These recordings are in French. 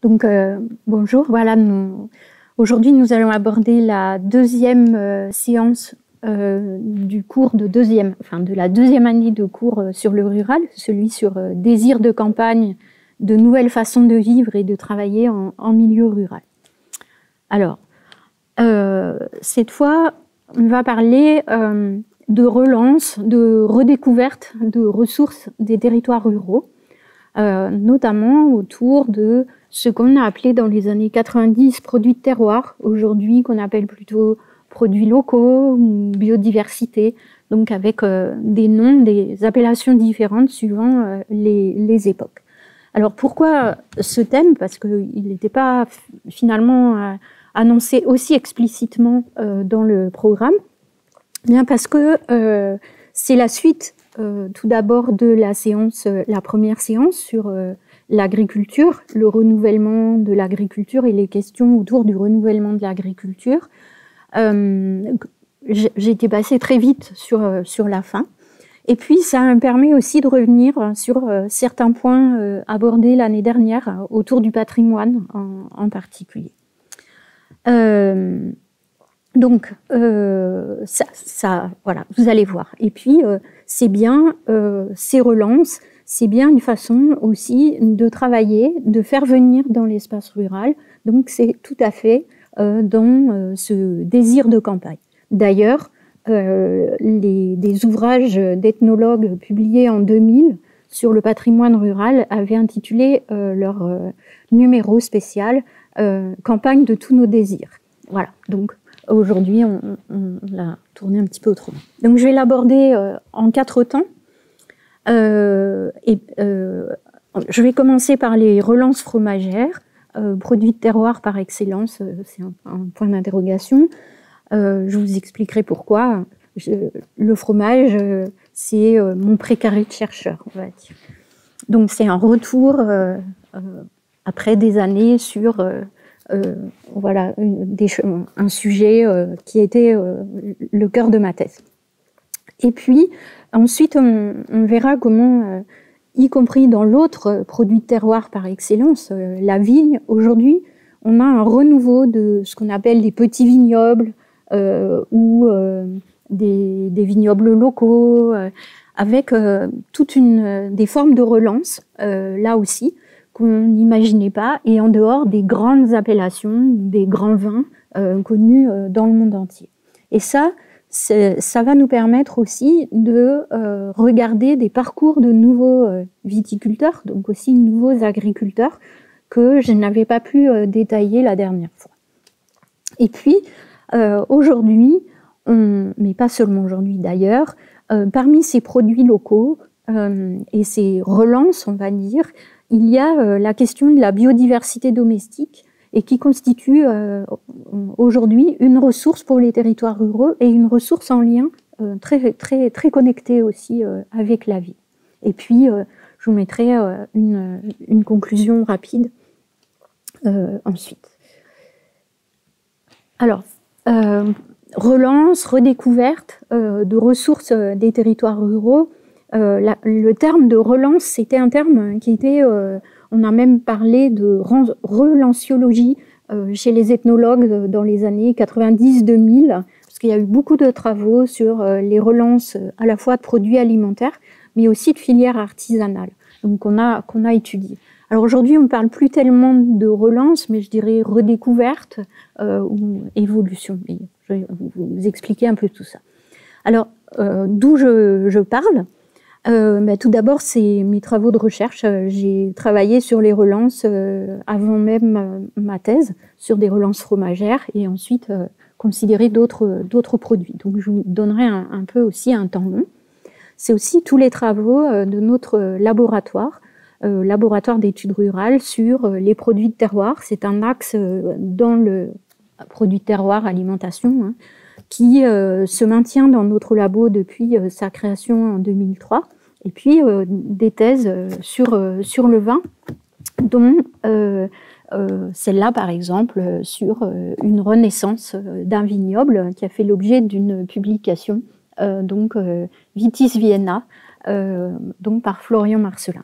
Donc, bonjour, voilà, aujourd'hui nous allons aborder la deuxième séance du cours de la deuxième année de cours sur le rural, celui sur désir de campagne, de nouvelles façons de vivre et de travailler en milieu rural. Alors, cette fois, on va parler de relance, de redécouverte de ressources des territoires ruraux, notamment autour de ce qu'on a appelé dans les années 90 produits de terroir, aujourd'hui qu'on appelle plutôt produits locaux ou biodiversité, donc avec des noms, des appellations différentes suivant les époques. Alors pourquoi ce thème? Parce qu'il n'était pas finalement annoncé aussi explicitement dans le programme. Bien parce que c'est la suite tout d'abord de la première séance sur l'agriculture, le renouvellement de l'agriculture et les questions autour du renouvellement de l'agriculture. J'ai été passée très vite sur la fin. Et puis, ça me permet aussi de revenir sur certains points abordés l'année dernière autour du patrimoine en particulier. Donc, voilà, vous allez voir. Et puis, c'est bien ces relances, c'est bien une façon aussi de travailler, de faire venir dans l'espace rural. Donc, c'est tout à fait dans ce désir de campagne. D'ailleurs, des ouvrages d'ethnologues publiés en 2000 sur le patrimoine rural avaient intitulé leur numéro spécial « Campagne de tous nos désirs ». Voilà, donc aujourd'hui, on l'a tourné un petit peu autrement. Donc je vais l'aborder en 4 temps. Je vais commencer par les relances fromagères, produits de terroir par excellence, c'est un point d'interrogation. Je vous expliquerai pourquoi. Le fromage, c'est mon précaré de chercheur, on va dire. Donc c'est un retour après des années sur voilà, un sujet qui était le cœur de ma thèse. Et puis ensuite, on verra comment, y compris dans l'autre produit de terroir par excellence, la vigne, aujourd'hui, on a un renouveau de ce qu'on appelle les petits vignobles, ou des vignobles locaux, avec toute des formes de relance, là aussi, qu'on n'imaginait pas, et en dehors des grandes appellations, des grands vins connus dans le monde entier. Et ça va nous permettre aussi de regarder des parcours de nouveaux viticulteurs, donc aussi nouveaux agriculteurs, que je n'avais pas pu détailler la dernière fois. Et puis, aujourd'hui, mais pas seulement aujourd'hui d'ailleurs, parmi ces produits locaux et ces relances, on va dire, il y a la question de la biodiversité domestique et qui constitue aujourd'hui une ressource pour les territoires ruraux et une ressource en lien très connectée aussi avec la vie. Et puis, je vous mettrai une conclusion rapide ensuite. Alors, relance, redécouverte de ressources des territoires ruraux. Le terme de relance, c'était un terme qui était, on a même parlé de relanciologie chez les ethnologues dans les années 90-2000, parce qu'il y a eu beaucoup de travaux sur les relances à la fois de produits alimentaires, mais aussi de filières artisanales, donc qu'on a étudié. Alors aujourd'hui, on ne parle plus tellement de relance, mais je dirais redécouverte ou évolution. Et je vais vous expliquer un peu tout ça. Alors, d'où je parle? Tout d'abord, c'est mes travaux de recherche. J'ai travaillé sur les relances avant même ma thèse, sur des relances fromagères, et ensuite considéré d'autres produits. Donc, je vous donnerai un peu aussi un temps long. C'est aussi tous les travaux de notre laboratoire d'études rurales sur les produits de terroir. C'est un axe dans le produit de terroir alimentation qui se maintient dans notre labo depuis sa création en 2003. Et puis des thèses sur le vin, dont celle-là par exemple sur une renaissance d'un vignoble qui a fait l'objet d'une publication, donc Vitis Vienna, donc par Florian Marcelin.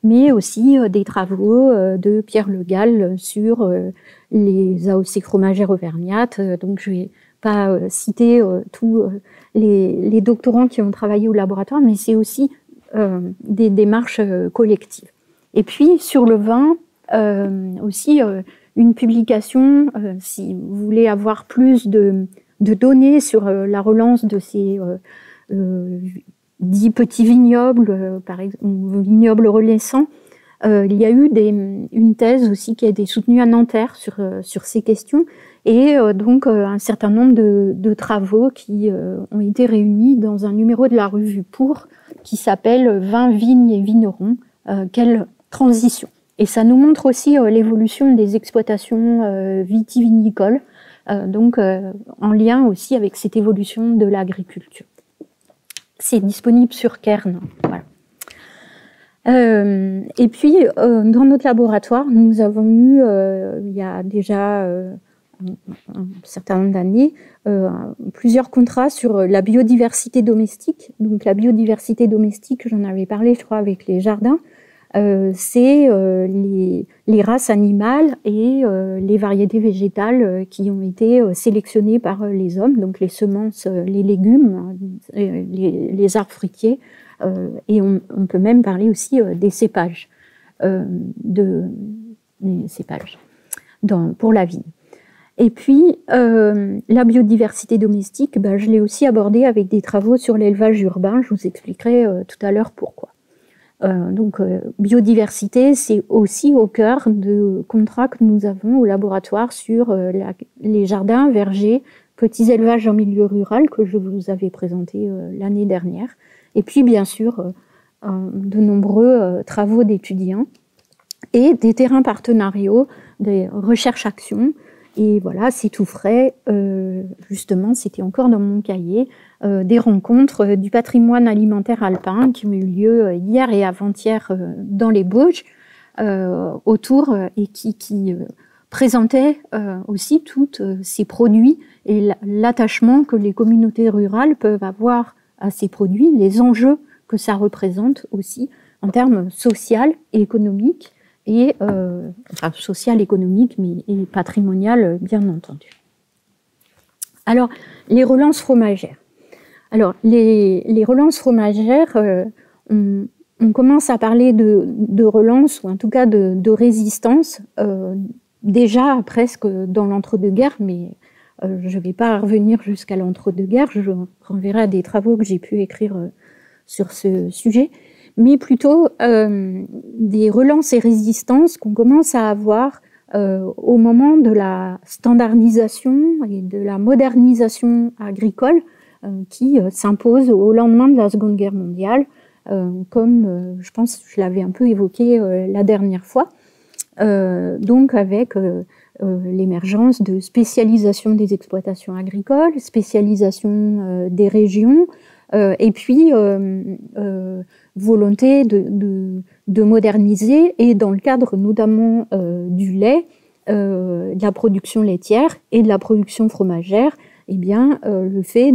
mais aussi des travaux de Pierre Le Gall sur les AOC fromagères auvergnates. Donc je vais pas citer tous les doctorants qui ont travaillé au laboratoire, mais c'est aussi des démarches collectives. Et puis sur le vin, aussi une publication, si vous voulez avoir plus de données sur la relance de ces dits petits vignobles, par exemple, vignobles renaissants. Il y a eu une thèse aussi qui a été soutenue à Nanterre sur ces questions, et donc un certain nombre de travaux qui ont été réunis dans un numéro de la revue Pour, qui s'appelle Vin, vignes et vignerons, quelle transition. Et ça nous montre aussi l'évolution des exploitations vitivinicoles, donc en lien aussi avec cette évolution de l'agriculture. C'est disponible sur Cairn. Voilà. Et puis, dans notre laboratoire, nous avons eu, il y a déjà un certain nombre d'années, plusieurs contrats sur la biodiversité domestique. Donc, la biodiversité domestique, j'en avais parlé, je crois, avec les jardins. C'est les races animales et les variétés végétales qui ont été sélectionnées par les hommes, donc les semences, les légumes, les arbres fruitiers, et on peut même parler aussi des cépages, pour la vigne. Et puis, la biodiversité domestique, je l'ai aussi abordée avec des travaux sur l'élevage urbain. Je vous expliquerai tout à l'heure pourquoi. Donc, biodiversité, c'est aussi au cœur de contrats que nous avons au laboratoire sur les jardins, vergers, petits élevages en milieu rural que je vous avais présenté l'année dernière. Et puis, bien sûr, de nombreux travaux d'étudiants et des terrains partenariaux, des recherches-actions. Et voilà, c'est tout frais. Justement, c'était encore dans mon cahier, des rencontres du patrimoine alimentaire alpin qui ont eu lieu hier et avant-hier dans les Bauges, autour et qui présentaient aussi tous ces produits et l'attachement que les communautés rurales peuvent avoir à ces produits, les enjeux que ça représente aussi en termes social et économiques, et enfin social, économique, mais et patrimonial, bien entendu. Alors, les relances fromagères. Alors, les relances fromagères, on commence à parler de relance, ou en tout cas de résistance, déjà presque dans l'entre-deux-guerres, mais je ne vais pas revenir jusqu'à l'entre-deux-guerres, je renverrai à des travaux que j'ai pu écrire sur ce sujet, mais plutôt des relances et résistances qu'on commence à avoir au moment de la standardisation et de la modernisation agricole qui s'impose au lendemain de la Seconde Guerre mondiale, comme je pense je l'avais un peu évoqué la dernière fois, donc avec l'émergence de spécialisation des exploitations agricoles, spécialisation des régions, et puis volonté de moderniser, et dans le cadre notamment du lait, de la production laitière et de la production fromagère, eh bien, le fait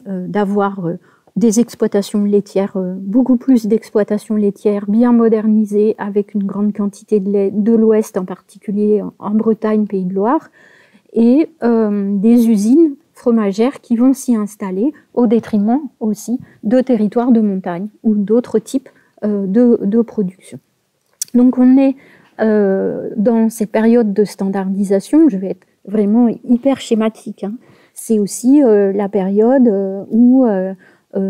d'avoir des exploitations laitières, beaucoup plus d'exploitations laitières bien modernisées, avec une grande quantité de lait de l'Ouest, en particulier en Bretagne, Pays de Loire, et des usines fromagères qui vont s'y installer au détriment aussi de territoires de montagne ou d'autres types de production. Donc on est dans ces périodes de standardisation, je vais être vraiment hyper schématique, hein. C'est aussi la période où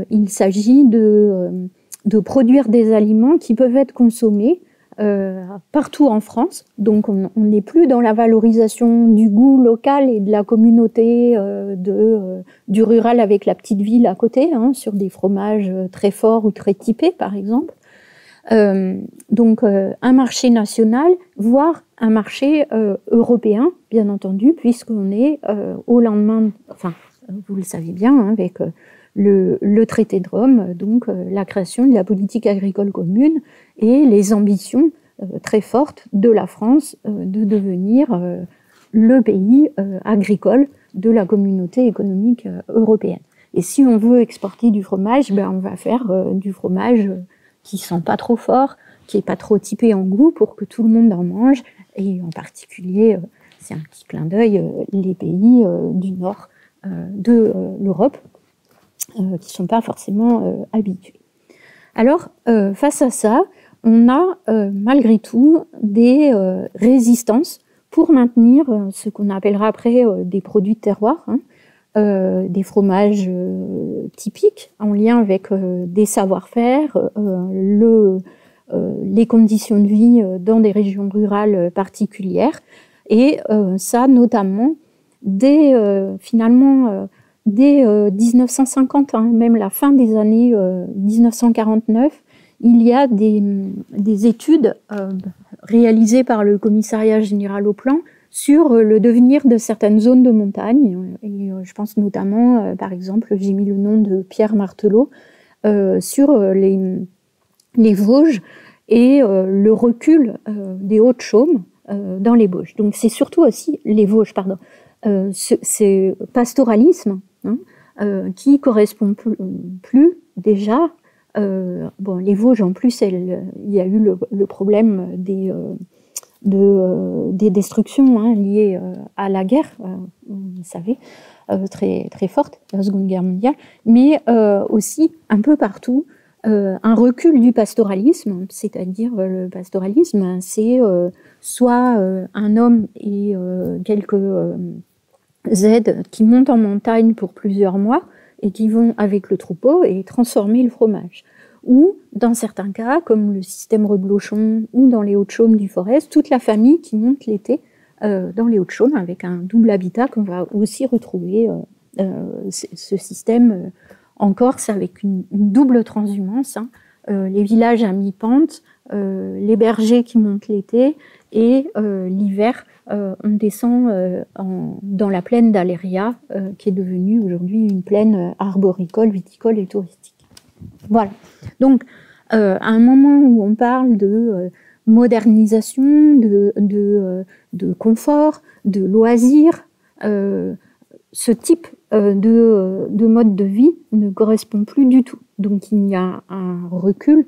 il s'agit de produire des aliments qui peuvent être consommés partout en France. Donc on n'est plus dans la valorisation du goût local et de la communauté du rural avec la petite ville à côté, hein, sur des fromages très forts ou très typés par exemple. Donc un marché national, voire un marché européen, bien entendu, puisqu'on est au lendemain, enfin vous le savez bien, hein, avec le traité de Rome, donc la création de la politique agricole commune et les ambitions très fortes de la France de devenir le pays agricole de la communauté économique européenne. Et si on veut exporter du fromage, on va faire du fromage qui sent pas trop fort, qui est pas trop typé en goût pour que tout le monde en mange, et en particulier, c'est un petit clin d'œil, les pays du nord de l'Europe, qui sont pas forcément habitués. Alors, face à ça, on a malgré tout des résistances pour maintenir ce qu'on appellera après des produits de terroir, hein, des fromages typiques en lien avec des savoir-faire, les conditions de vie dans des régions rurales particulières, et ça notamment finalement dès 1950, hein, même la fin des années 1949, il y a des études réalisées par le Commissariat général au plan sur le devenir de certaines zones de montagne. Et je pense notamment, par exemple, j'ai mis le nom de Pierre Martelot, sur les Vosges et le recul des Hauts-de-Chaume dans les Vosges. Donc c'est surtout aussi les Vosges, pardon. C'est pastoralisme, hein, qui correspond plus déjà. Bon, les Vosges, en plus, il y a eu le problème des destructions, hein, liées à la guerre, vous savez, très, très forte, la Seconde Guerre mondiale, mais aussi un peu partout, un recul du pastoralisme, c'est-à-dire le pastoralisme, c'est soit un homme et quelques aides qui montent en montagne pour plusieurs mois et qui vont avec le troupeau et transformer le fromage. Ou, dans certains cas, comme le système Reblochon ou dans les Hauts-de-Chaume du Forez, toute la famille qui monte l'été dans les Hauts-de-Chaume avec un double habitat qu'on va aussi retrouver, ce système en Corse avec une double transhumance, hein, les villages à mi-pente, les bergers qui montent l'été, et l'hiver, on descend dans la plaine d'Aléria, qui est devenue aujourd'hui une plaine arboricole, viticole et touristique. Voilà. Donc, à un moment où on parle de modernisation, de confort, de loisirs, ce type de mode de vie ne correspond plus du tout. Donc il y a un recul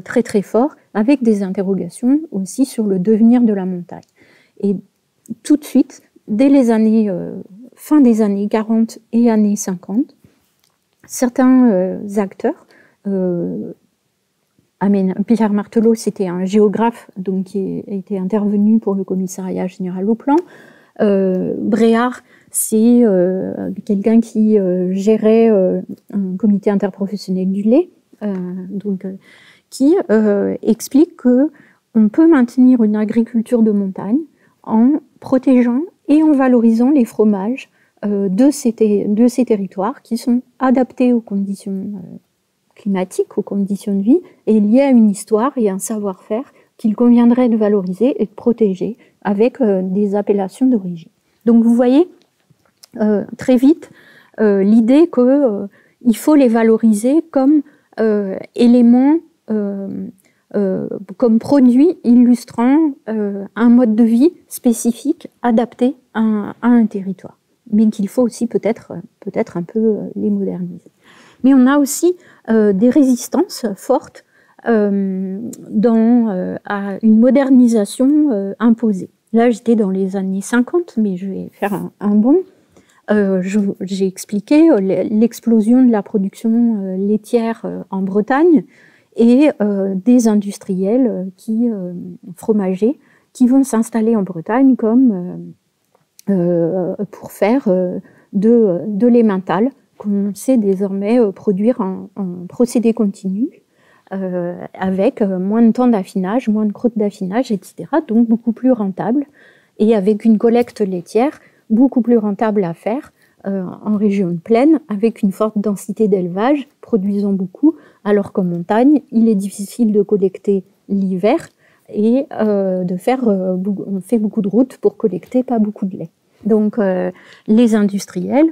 très très fort, avec des interrogations aussi sur le devenir de la montagne. Et tout de suite, dès les années, fin des années 40 et années 50, certains acteurs, Pierre Martelot, c'était un géographe donc, qui était intervenu pour le Commissariat général au plan. Bréard, c'est quelqu'un qui gérait un comité interprofessionnel du lait, qui explique que on peut maintenir une agriculture de montagne en protégeant et en valorisant les fromages de ces territoires qui sont adaptés aux conditions climatiques, aux conditions de vie, et liés à une histoire et un savoir-faire qu'il conviendrait de valoriser et de protéger avec des appellations d'origine. Donc vous voyez très vite l'idée qu'il faut les valoriser comme éléments, comme produits illustrant un mode de vie spécifique adapté à un territoire, mais qu'il faut aussi peut-être un peu les moderniser. Mais on a aussi des résistances fortes à une modernisation imposée. Là, j'étais dans les années 50, mais je vais faire un bond. J'ai expliqué l'explosion de la production laitière en Bretagne et des industriels fromagers qui vont s'installer en Bretagne comme pour faire de l'emmental, qu'on sait désormais produire en procédé continu, avec moins de temps d'affinage, moins de croûte d'affinage, etc. Donc beaucoup plus rentable, et avec une collecte laitière beaucoup plus rentable à faire en région de plaine, avec une forte densité d'élevage, produisant beaucoup, alors qu'en montagne, il est difficile de collecter l'hiver et on fait beaucoup de routes pour collecter pas beaucoup de lait. Donc les industriels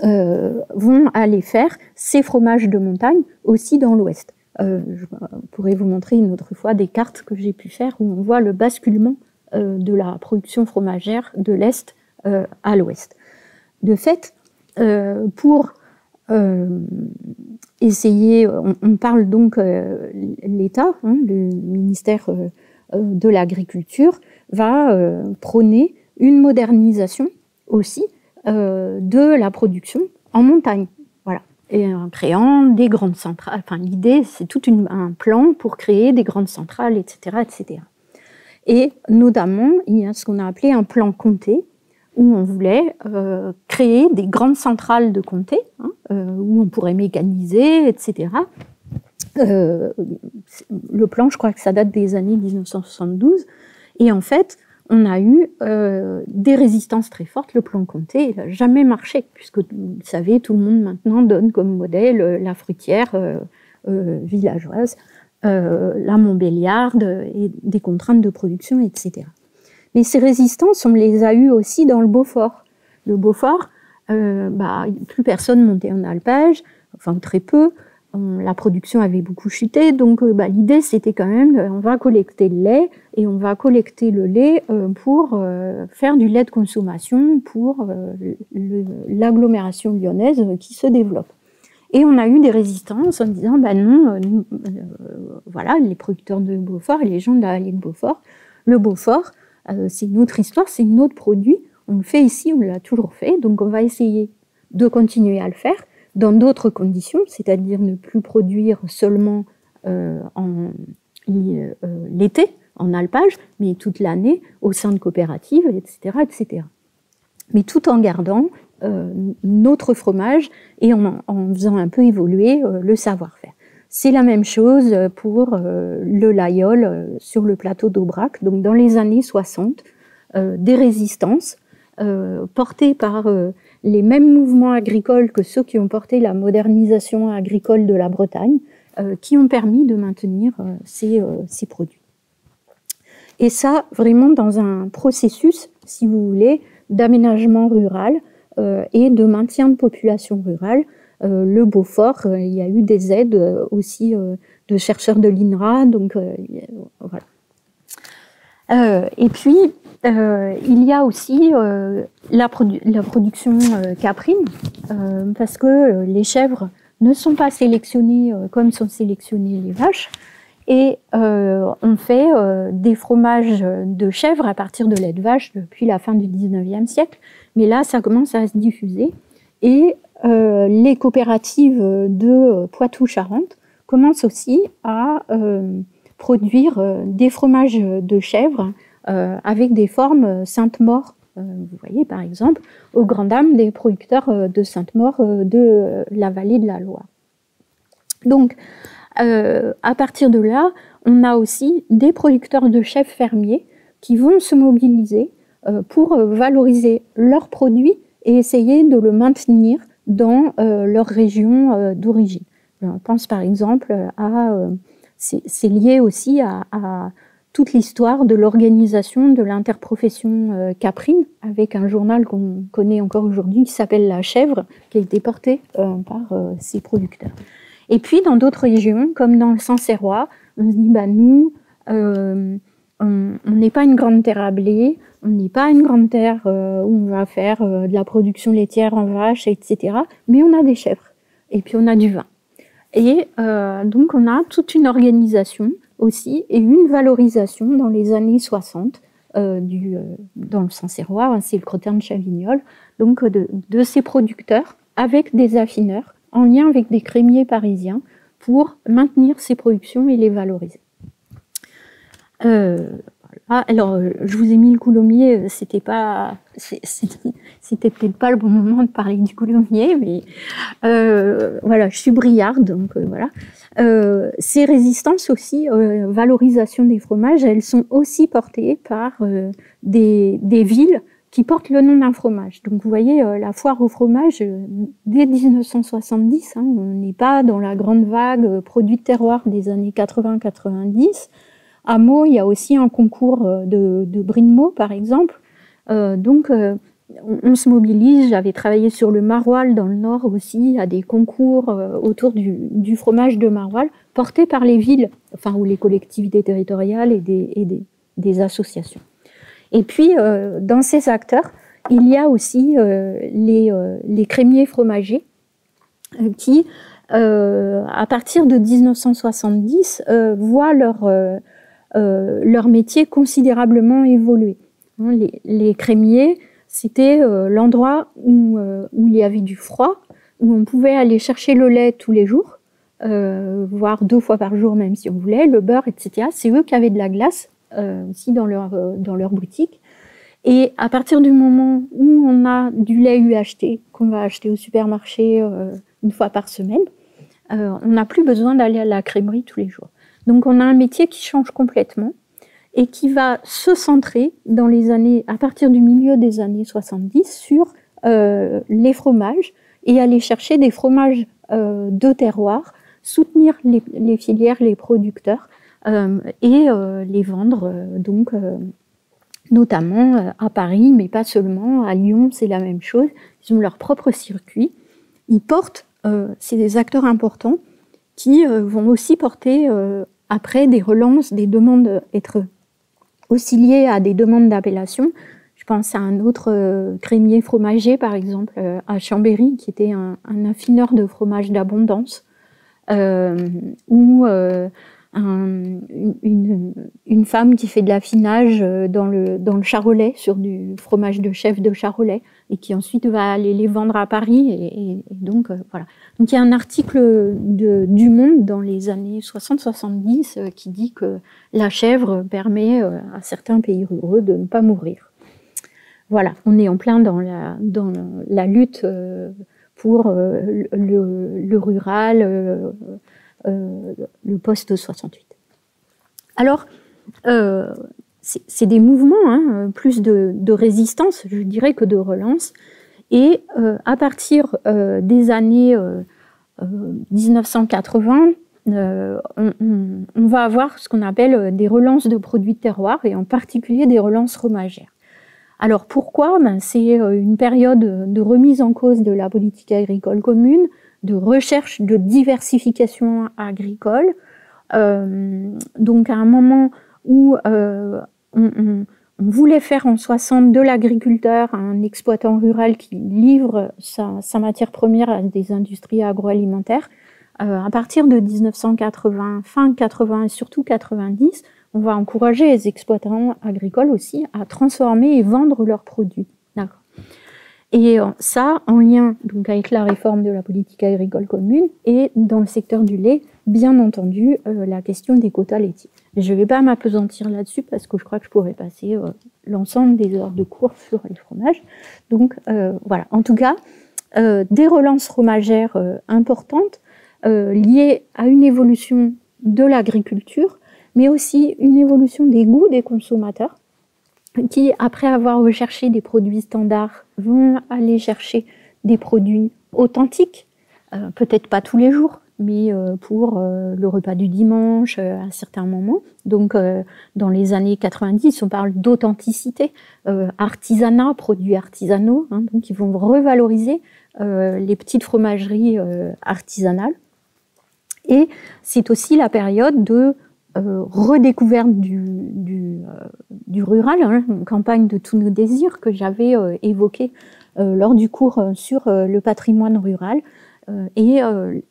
vont aller faire ces fromages de montagne aussi dans l'ouest. Je pourrais vous montrer une autre fois des cartes que j'ai pu faire où on voit le basculement de la production fromagère de l'est à l'ouest. De fait, pour essayer, on parle donc, l'État, hein, le ministère de l'Agriculture, va prôner une modernisation aussi de la production en montagne. Voilà. Et en créant des grandes centrales. Enfin, l'idée, c'est tout un plan pour créer des grandes centrales, etc., etc. Et notamment, il y a ce qu'on a appelé un plan comté, où on voulait créer des grandes centrales de comté, hein, où on pourrait mécaniser, etc. Le plan, je crois que ça date des années 1972. Et en fait, on a eu des résistances très fortes. Le plan comté, il n'a jamais marché, puisque, vous savez, tout le monde maintenant donne comme modèle la fruitière villageoise, la Montbéliarde, et des contraintes de production, etc. Mais ces résistances, on les a eues aussi dans le Beaufort. Le Beaufort, plus personne montait en alpage, enfin très peu. La production avait beaucoup chuté, donc l'idée c'était quand même, on va collecter le lait, et on va collecter le lait pour faire du lait de consommation pour l'agglomération lyonnaise qui se développe. Et on a eu des résistances en disant, non, voilà, les producteurs de Beaufort et les gens de la vallée de Beaufort, le Beaufort, c'est une autre histoire, c'est un autre produit, on le fait ici, on l'a toujours fait, donc on va essayer de continuer à le faire dans d'autres conditions, c'est-à-dire ne plus produire seulement l'été, en alpage, mais toute l'année au sein de coopératives, etc., etc. Mais tout en gardant notre fromage et en faisant un peu évoluer le savoir-faire. C'est la même chose pour le laïol sur le plateau d'Aubrac. Donc dans les années 60, des résistances portées par les mêmes mouvements agricoles que ceux qui ont porté la modernisation agricole de la Bretagne, qui ont permis de maintenir ces produits. Et ça, vraiment dans un processus, si vous voulez, d'aménagement rural et de maintien de population rurale. Le Beaufort, il y a eu des aides aussi de chercheurs de l'INRA, donc voilà. Et puis, il y a aussi la production caprine, parce que les chèvres ne sont pas sélectionnées comme sont sélectionnées les vaches, et on fait des fromages de chèvre à partir de lait de vache depuis la fin du 19e siècle, mais là, ça commence à se diffuser, et les coopératives de Poitou-Charentes commencent aussi à produire des fromages de chèvre avec des formes Sainte-Maure. Vous voyez, par exemple, aux grandes dames des producteurs de Sainte-Maure de la vallée de la Loire. Donc, à partir de là, on a aussi des producteurs de chèvres fermiers qui vont se mobiliser pour valoriser leurs produits et essayer de le maintenir dans leur région d'origine. On pense par exemple à... c'est lié aussi à toute l'histoire de l'organisation de l'interprofession caprine, avec un journal qu'on connaît encore aujourd'hui qui s'appelle La Chèvre, qui a été porté par ces producteurs. Et puis dans d'autres régions, comme dans le Sancerrois, on se dit, nous, on n'est pas une grande terre à blé, on n'est pas une grande terre où on va faire de la production laitière en vache, etc. Mais on a des chèvres, et puis on a du vin. Et donc on a toute une organisation aussi, et une valorisation dans les années 60 dans le Sancerrois, c'est le Crottin de Chavignol, donc de ces producteurs avec des affineurs, en lien avec des crémiers parisiens, pour maintenir ces productions et les valoriser. Alors, je vous ai mis le coulommier, c'était peut-être pas le bon moment de parler du coulommier, mais voilà, je suis briarde, donc voilà. Ces résistances aussi, valorisation des fromages, elles sont aussi portées par des villes qui portent le nom d'un fromage. Donc vous voyez, la foire au fromage, dès 1970, on n'est pas dans la grande vague produits de terroir des années 80-90. À Meaux, il y a aussi un concours de brie de Meaux, par exemple. Donc, on se mobilise. J'avais travaillé sur le maroilles dans le Nord aussi, à des concours autour du fromage de maroilles, portés par les villes, enfin, ou les collectivités territoriales et des associations. Et puis, dans ces acteurs, il y a aussi les crémiers fromagers qui, à partir de 1970, voient leur métier considérablement évoluer. Les crémiers, c'était l'endroit où il y avait du froid, où on pouvait aller chercher le lait tous les jours, voire 2 fois par jour même si on voulait, le beurre, etc. C'est eux qui avaient de la glace aussi dans leur boutique. Et à partir du moment où on a du lait UHT qu'on va acheter au supermarché 1 fois par semaine, on n'a plus besoin d'aller à la crèmerie tous les jours. Donc on a un métier qui change complètement et qui va se centrer à partir du milieu des années 70 sur les fromages et aller chercher des fromages de terroir, soutenir les filières, les producteurs et les vendre notamment à Paris, mais pas seulement. À Lyon, c'est la même chose. Ils ont leur propre circuit. Ils portent, c'est des acteurs importants qui vont aussi porter après des relances, des demandes, être aussi liées à des demandes d'appellation. Je pense à un autre crémier fromager, par exemple, à Chambéry, qui était un affineur de fromage d'abondance, ou une femme qui fait de l'affinage dans le Charolais, sur du fromage de chèvre de Charolais, et qui ensuite va aller les vendre à Paris. Et donc, voilà. Donc, il y a un article du Monde dans les années 60-70 qui dit que la chèvre permet à certains pays ruraux de ne pas mourir. Voilà, on est en plein dans la lutte pour le rural, le post-68. Alors, c'est des mouvements, plus de résistance, je dirais, que de relance. Et à partir des années 1980, on va avoir ce qu'on appelle des relances de produits de terroir, et en particulier des relances fromagères. Alors pourquoi ? C'est une période de remise en cause de la politique agricole commune, de recherche de diversification agricole. Donc à un moment où on voulait faire en 60 de l'agriculteur un exploitant rural qui livre sa matière première à des industries agroalimentaires, à partir de 1980, fin 80 et surtout 90, on va encourager les exploitants agricoles aussi à transformer et vendre leurs produits. D'accord. Et ça, en lien donc avec la réforme de la politique agricole commune, et dans le secteur du lait, bien entendu, la question des quotas laitiers. Je ne vais pas m'appesantir là-dessus parce que je crois que je pourrais passer l'ensemble des heures de cours sur les fromages. Donc voilà, en tout cas, des relances fromagères importantes liées à une évolution de l'agriculture, mais aussi une évolution des goûts des consommateurs, qui, après avoir recherché des produits standards, vont aller chercher des produits authentiques, peut-être pas tous les jours, mais pour le repas du dimanche, à certains moments. Donc, dans les années 90, on parle d'authenticité, artisanat, produits artisanaux, donc ils vont revaloriser les petites fromageries artisanales. Et c'est aussi la période de redécouverte du rural, une campagne de tous nos désirs que j'avais évoquée lors du cours sur le patrimoine rural. Et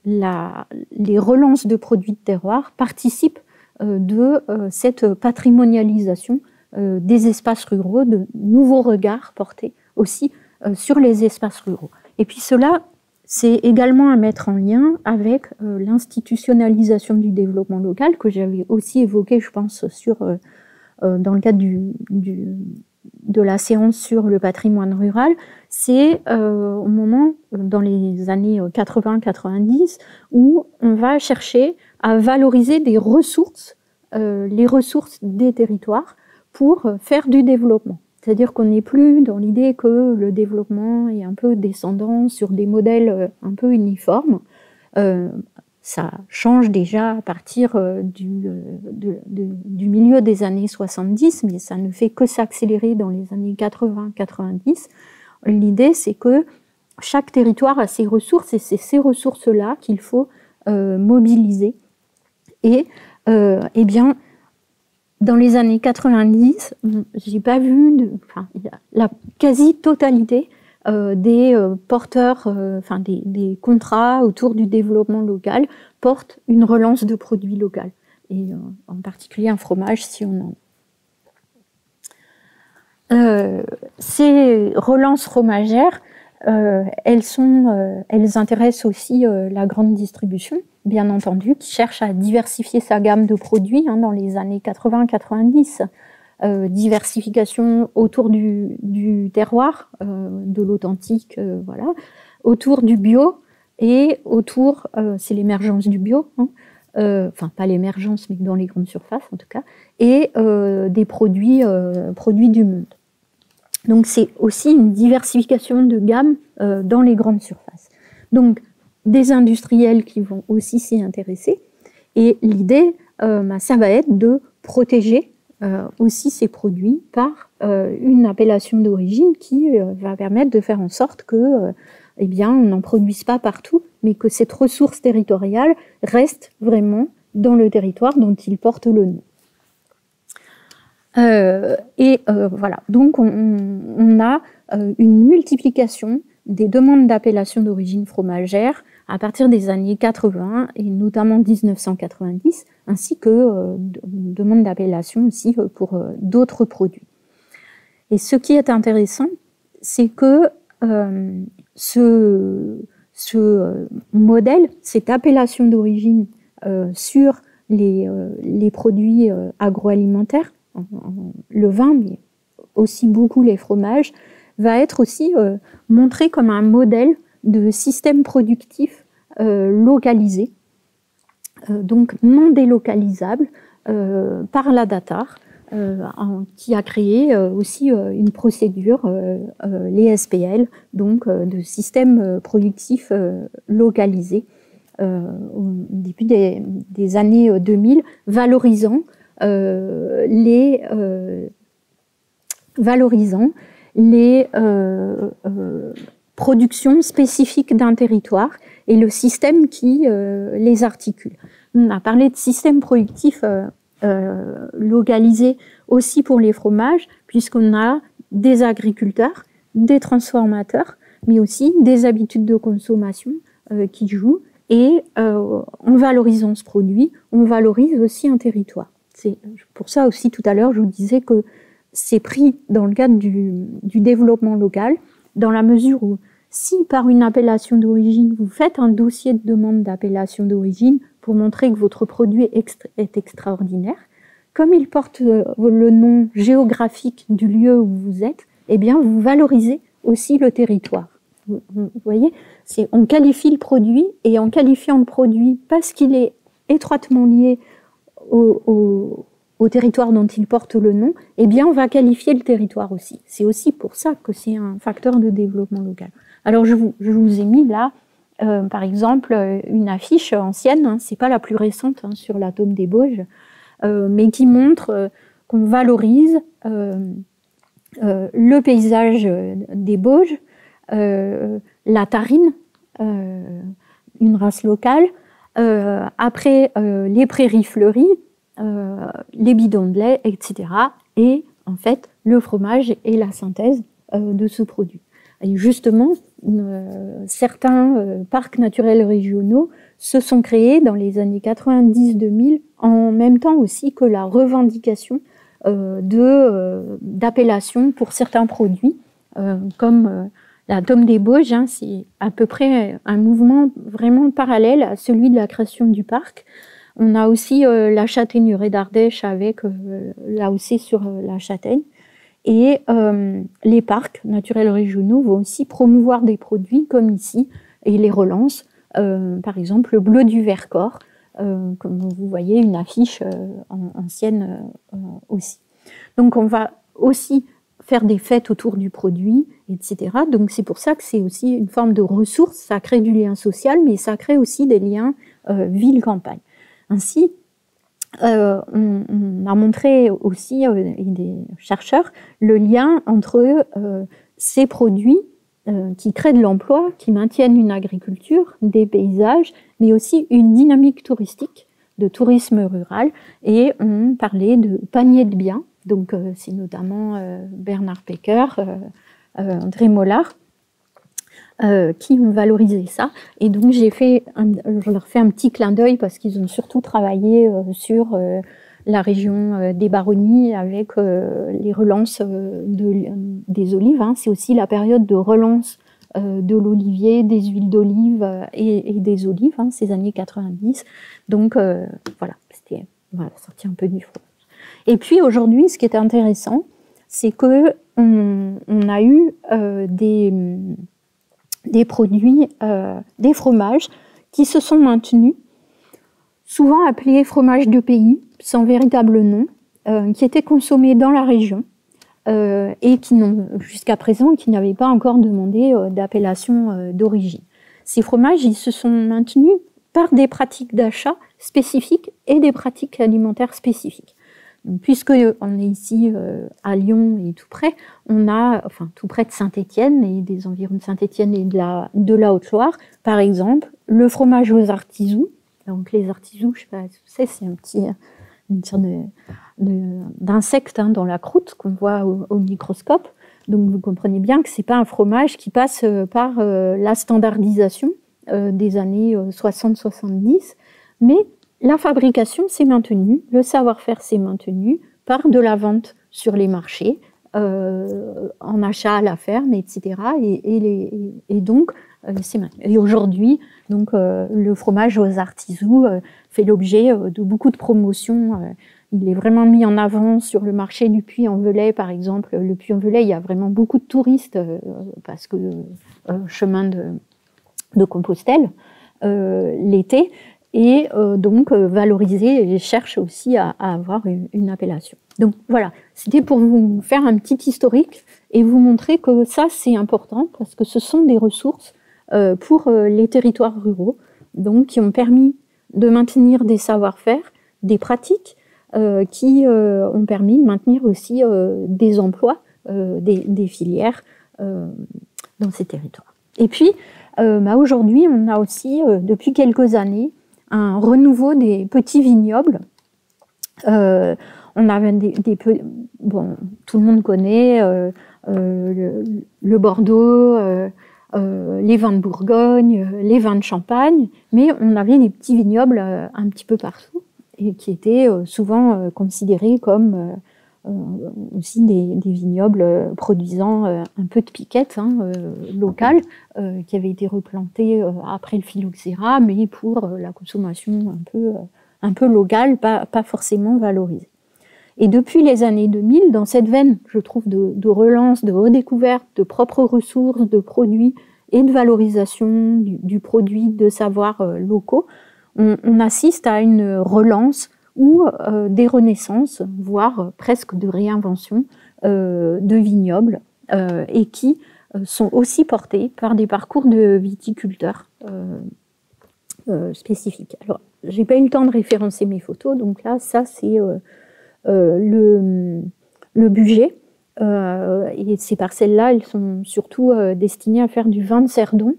les relances de produits de terroir participent de cette patrimonialisation des espaces ruraux, de nouveaux regards portés aussi sur les espaces ruraux. Et puis cela, c'est également à mettre en lien avec l'institutionnalisation du développement local que j'avais aussi évoqué, je pense, dans le cadre de la séance sur le patrimoine rural. C'est au moment, dans les années 80-90, où on va chercher à valoriser des ressources, les ressources des territoires, pour faire du développement. C'est-à-dire qu'on n'est plus dans l'idée que le développement est un peu descendant sur des modèles un peu uniformes. Ça change déjà à partir du milieu des années 70, mais ça ne fait que s'accélérer dans les années 80-90. L'idée, c'est que chaque territoire a ses ressources, et c'est ces ressources-là qu'il faut mobiliser. Et eh bien, dans les années 90, j'ai pas vu la quasi-totalité des porteurs, enfin des contrats autour du développement local portent une relance de produits locaux, et en particulier un fromage si on en a. Ces relances fromagères, elles intéressent aussi la grande distribution, bien entendu, qui cherche à diversifier sa gamme de produits dans les années 80-90. Diversification autour du terroir, de l'authentique, voilà, autour du bio et autour, c'est l'émergence du bio, enfin pas l'émergence, mais dans les grandes surfaces en tout cas, et des produits du monde. Donc c'est aussi une diversification de gamme dans les grandes surfaces. Donc des industriels qui vont aussi s'y intéresser, et l'idée, ça va être de protéger aussi ces produits par une appellation d'origine qui va permettre de faire en sorte que eh bien, on n'en produise pas partout, mais que cette ressource territoriale reste vraiment dans le territoire dont il porte le nom. Voilà, donc on a une multiplication des demandes d'appellation d'origine fromagère à partir des années 80 et notamment 1990, ainsi que demandes d'appellation aussi pour d'autres produits. Et ce qui est intéressant, c'est que ce modèle, cette appellation d'origine sur les produits agroalimentaires, le vin, mais aussi beaucoup les fromages, va être aussi montré comme un modèle de système productif localisé, donc non délocalisable par la DATAR, qui a créé aussi une procédure, les SPL, donc de système productif localisé au début des années 2000, valorisant les productions spécifiques d'un territoire et le système qui les articule. On a parlé de système productif localisé aussi pour les fromages, puisqu'on a des agriculteurs, des transformateurs, mais aussi des habitudes de consommation qui jouent. Et en valorisant ce produit, on valorise aussi un territoire. C'est pour ça aussi, tout à l'heure, je vous disais que c'est pris dans le cadre du développement local, dans la mesure où, si par une appellation d'origine, vous faites un dossier de demande d'appellation d'origine pour montrer que votre produit est extraordinaire, comme il porte le nom géographique du lieu où vous êtes, eh bien, vous valorisez aussi le territoire. Vous voyez, on qualifie le produit, et en qualifiant le produit parce qu'il est étroitement lié au territoire dont il porte le nom, eh bien, on va qualifier le territoire aussi. C'est aussi pour ça que c'est un facteur de développement local. Alors, je vous ai mis là, par exemple, une affiche ancienne, c'est pas la plus récente sur la Tome des Bauges, mais qui montre qu'on valorise le paysage des Bauges, la tarine, une race locale, après les prairies fleuries, les bidons de lait, etc. Et en fait, le fromage est la synthèse de ce produit. Et justement, certains parcs naturels régionaux se sont créés dans les années 90-2000, en même temps aussi que la revendication d'appellation pour certains produits, comme la Tome des Bauges, c'est à peu près un mouvement vraiment parallèle à celui de la création du parc. On a aussi la châtaigneraie d'Ardèche avec l'AOC sur la châtaigne. Et les parcs naturels régionaux vont aussi promouvoir des produits comme ici, et les relancent. Par exemple, le bleu du Vercors, comme vous voyez, une affiche ancienne aussi. Donc on va aussi faire des fêtes autour du produit, etc. Donc c'est pour ça que c'est aussi une forme de ressource, ça crée du lien social, mais ça crée aussi des liens ville-campagne. Ainsi, on a montré aussi, et des chercheurs, le lien entre ces produits qui créent de l'emploi, qui maintiennent une agriculture, des paysages, mais aussi une dynamique touristique, de tourisme rural. Et on parlait de panier de biens, donc c'est notamment Bernard Pecker, André Mollard, qui ont valorisé ça. Et donc, je leur fais un petit clin d'œil parce qu'ils ont surtout travaillé sur la région des Baronnies avec les relances des olives. Hein. C'est aussi la période de relance de l'olivier, des huiles d'olive et des olives, hein, ces années 90. Donc, voilà, c'était sorti un peu du fromage. Et puis, aujourd'hui, ce qui est intéressant, c'est que on a eu des produits, des fromages qui se sont maintenus, souvent appelés fromages de pays, sans véritable nom, qui étaient consommés dans la région et qui n'ont, jusqu'à présent, qui n'avaient pas encore demandé d'appellation d'origine. Ces fromages, ils se sont maintenus par des pratiques d'achat spécifiques et des pratiques alimentaires spécifiques. Puisque on est ici à Lyon et tout près, on a, enfin tout près de Saint-Étienne et des environs de Saint-Étienne et de la Haute-Loire, par exemple, le fromage aux artisous. Donc les artisous, je sais pas si c'est une sorte d'insecte hein, dans la croûte qu'on voit au microscope. Donc vous comprenez bien que c'est pas un fromage qui passe par la standardisation des années 60-70, mais la fabrication s'est maintenue, le savoir-faire s'est maintenu par de la vente sur les marchés, en achat à la ferme, etc. Et donc, c'est maintenu. Et aujourd'hui, donc, le fromage aux artisous fait l'objet de beaucoup de promotions. Il est vraiment mis en avant sur le marché du Puy-en-Velay, par exemple. Le Puy-en-Velay, il y a vraiment beaucoup de touristes parce que chemin de Compostelle l'été. Et donc valoriser et cherche aussi à avoir une appellation. Donc voilà, c'était pour vous faire un petit historique et vous montrer que ça c'est important parce que ce sont des ressources pour les territoires ruraux, donc qui ont permis de maintenir des savoir-faire, des pratiques qui ont permis de maintenir aussi des emplois, des filières dans ces territoires. Et puis aujourd'hui, on a aussi depuis quelques années un renouveau des petits vignobles. On avait bon, tout le monde connaît le Bordeaux, les vins de Bourgogne, les vins de Champagne, mais on avait des petits vignobles un petit peu partout et qui étaient souvent considérés comme aussi des vignobles produisant un peu de piquette locale qui avait été replantée après le phylloxéra, mais pour la consommation un peu locale, pas forcément valorisée. Et depuis les années 2000, dans cette veine, je trouve, de relance, de redécouverte, de propres ressources, de produits et de valorisation du produit, de savoirs locaux, on assiste à une relance ou des renaissances, voire presque de réinvention de vignobles et qui sont aussi portés par des parcours de viticulteurs spécifiques. Alors, j'ai pas eu le temps de référencer mes photos, donc là, ça c'est le budget. Et ces parcelles-là, elles sont surtout destinées à faire du vin de Cerdon.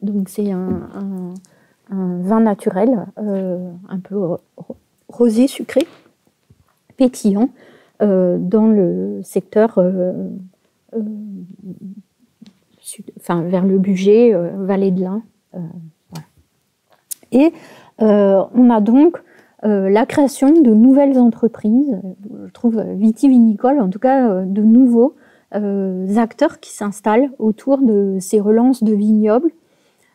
Donc c'est un vin naturel, un peu rosé, sucré, pétillant, dans le secteur vers le Bugey, Vallée de l'Ain. Voilà. Et on a donc la création de nouvelles entreprises, je trouve vitivinicoles, en tout cas de nouveaux acteurs qui s'installent autour de ces relances de vignobles.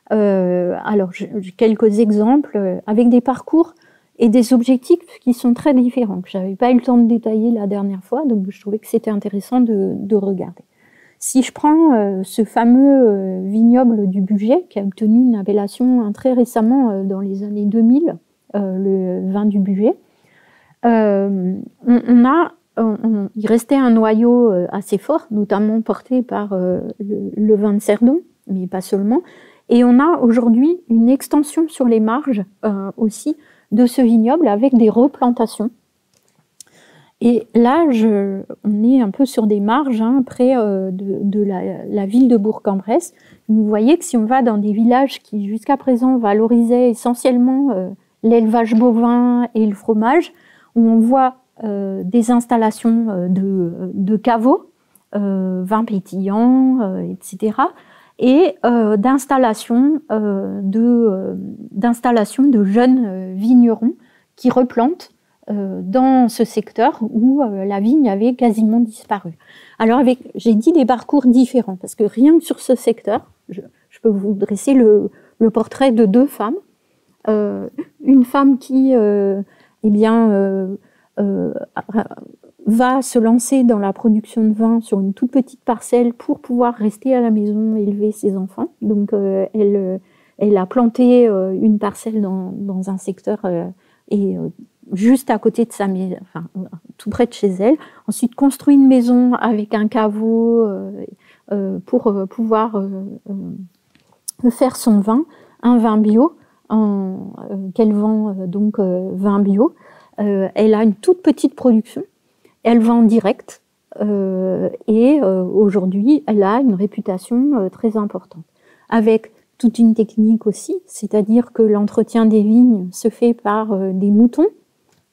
Alors, j'ai quelques exemples avec des parcours et des objectifs qui sont très différents, que je n'avais pas eu le temps de détailler la dernière fois, donc je trouvais que c'était intéressant de regarder. Si je prends ce fameux vignoble du Bugey, qui a obtenu une appellation très récemment, dans les années 2000, le vin du Bugey, il restait un noyau assez fort, notamment porté par le vin de Cerdon, mais pas seulement, et on a aujourd'hui une extension sur les marges aussi de ce vignoble avec des replantations. Et là, on est un peu sur des marges près de la ville de Bourg-en-Bresse. Vous voyez que si on va dans des villages qui jusqu'à présent valorisaient essentiellement l'élevage bovin et le fromage, où on voit des installations de caveaux, vins pétillants, etc. et d'installation de jeunes vignerons qui replantent dans ce secteur où la vigne avait quasiment disparu. Alors j'ai dit des parcours différents, parce que rien que sur ce secteur, je peux vous dresser le portrait de deux femmes. Une femme qui va se lancer dans la production de vin sur une toute petite parcelle pour pouvoir rester à la maison et élever ses enfants. Donc elle a planté une parcelle dans un secteur juste à côté de sa maison, enfin tout près de chez elle. Ensuite construit une maison avec un caveau pour pouvoir faire son vin, un vin bio qu'elle vend donc vin bio. Elle a une toute petite production. Elle vend direct et aujourd'hui, elle a une réputation très importante. Avec toute une technique aussi, c'est-à-dire que l'entretien des vignes se fait par des moutons.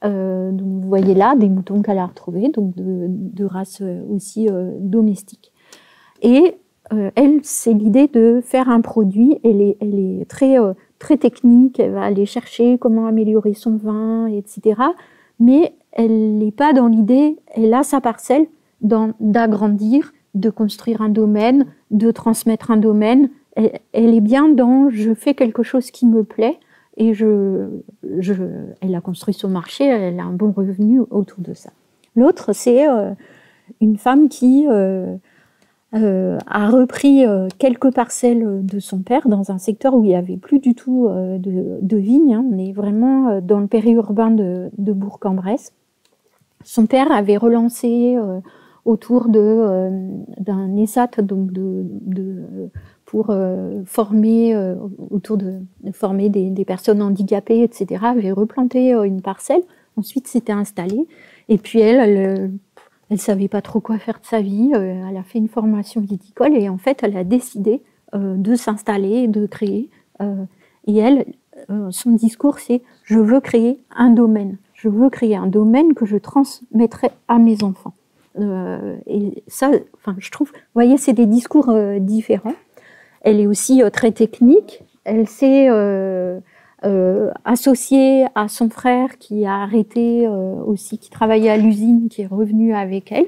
Donc vous voyez là, des moutons qu'elle a retrouvés, donc de race aussi domestique. Et elle, c'est l'idée de faire un produit. Elle est très technique, elle va aller chercher comment améliorer son vin, etc. Mais elle n'est pas dans l'idée, elle a sa parcelle d'agrandir, de construire un domaine, de transmettre un domaine. Elle est bien dans je fais quelque chose qui me plaît et elle a construit son marché, elle a un bon revenu autour de ça. L'autre, c'est une femme qui a repris quelques parcelles de son père dans un secteur où il n'y avait plus du tout de vignes. Hein. On est vraiment dans le périurbain de Bourg-en-Bresse. Son père avait relancé autour d'un ESAT, donc pour former former des personnes handicapées, etc. Avait replanté une parcelle. Ensuite, s'était installée. Et puis elle savait pas trop quoi faire de sa vie. Elle a fait une formation viticole et en fait, elle a décidé de s'installer, de créer. Et son discours, c'est « je veux créer un domaine. Je veux créer un domaine que je transmettrai à mes enfants. » Et ça, enfin, je trouve, vous voyez, c'est des discours différents. Elle est aussi très technique. Elle s'est associée à son frère qui a arrêté aussi, qui travaillait à l'usine, qui est revenu avec elle.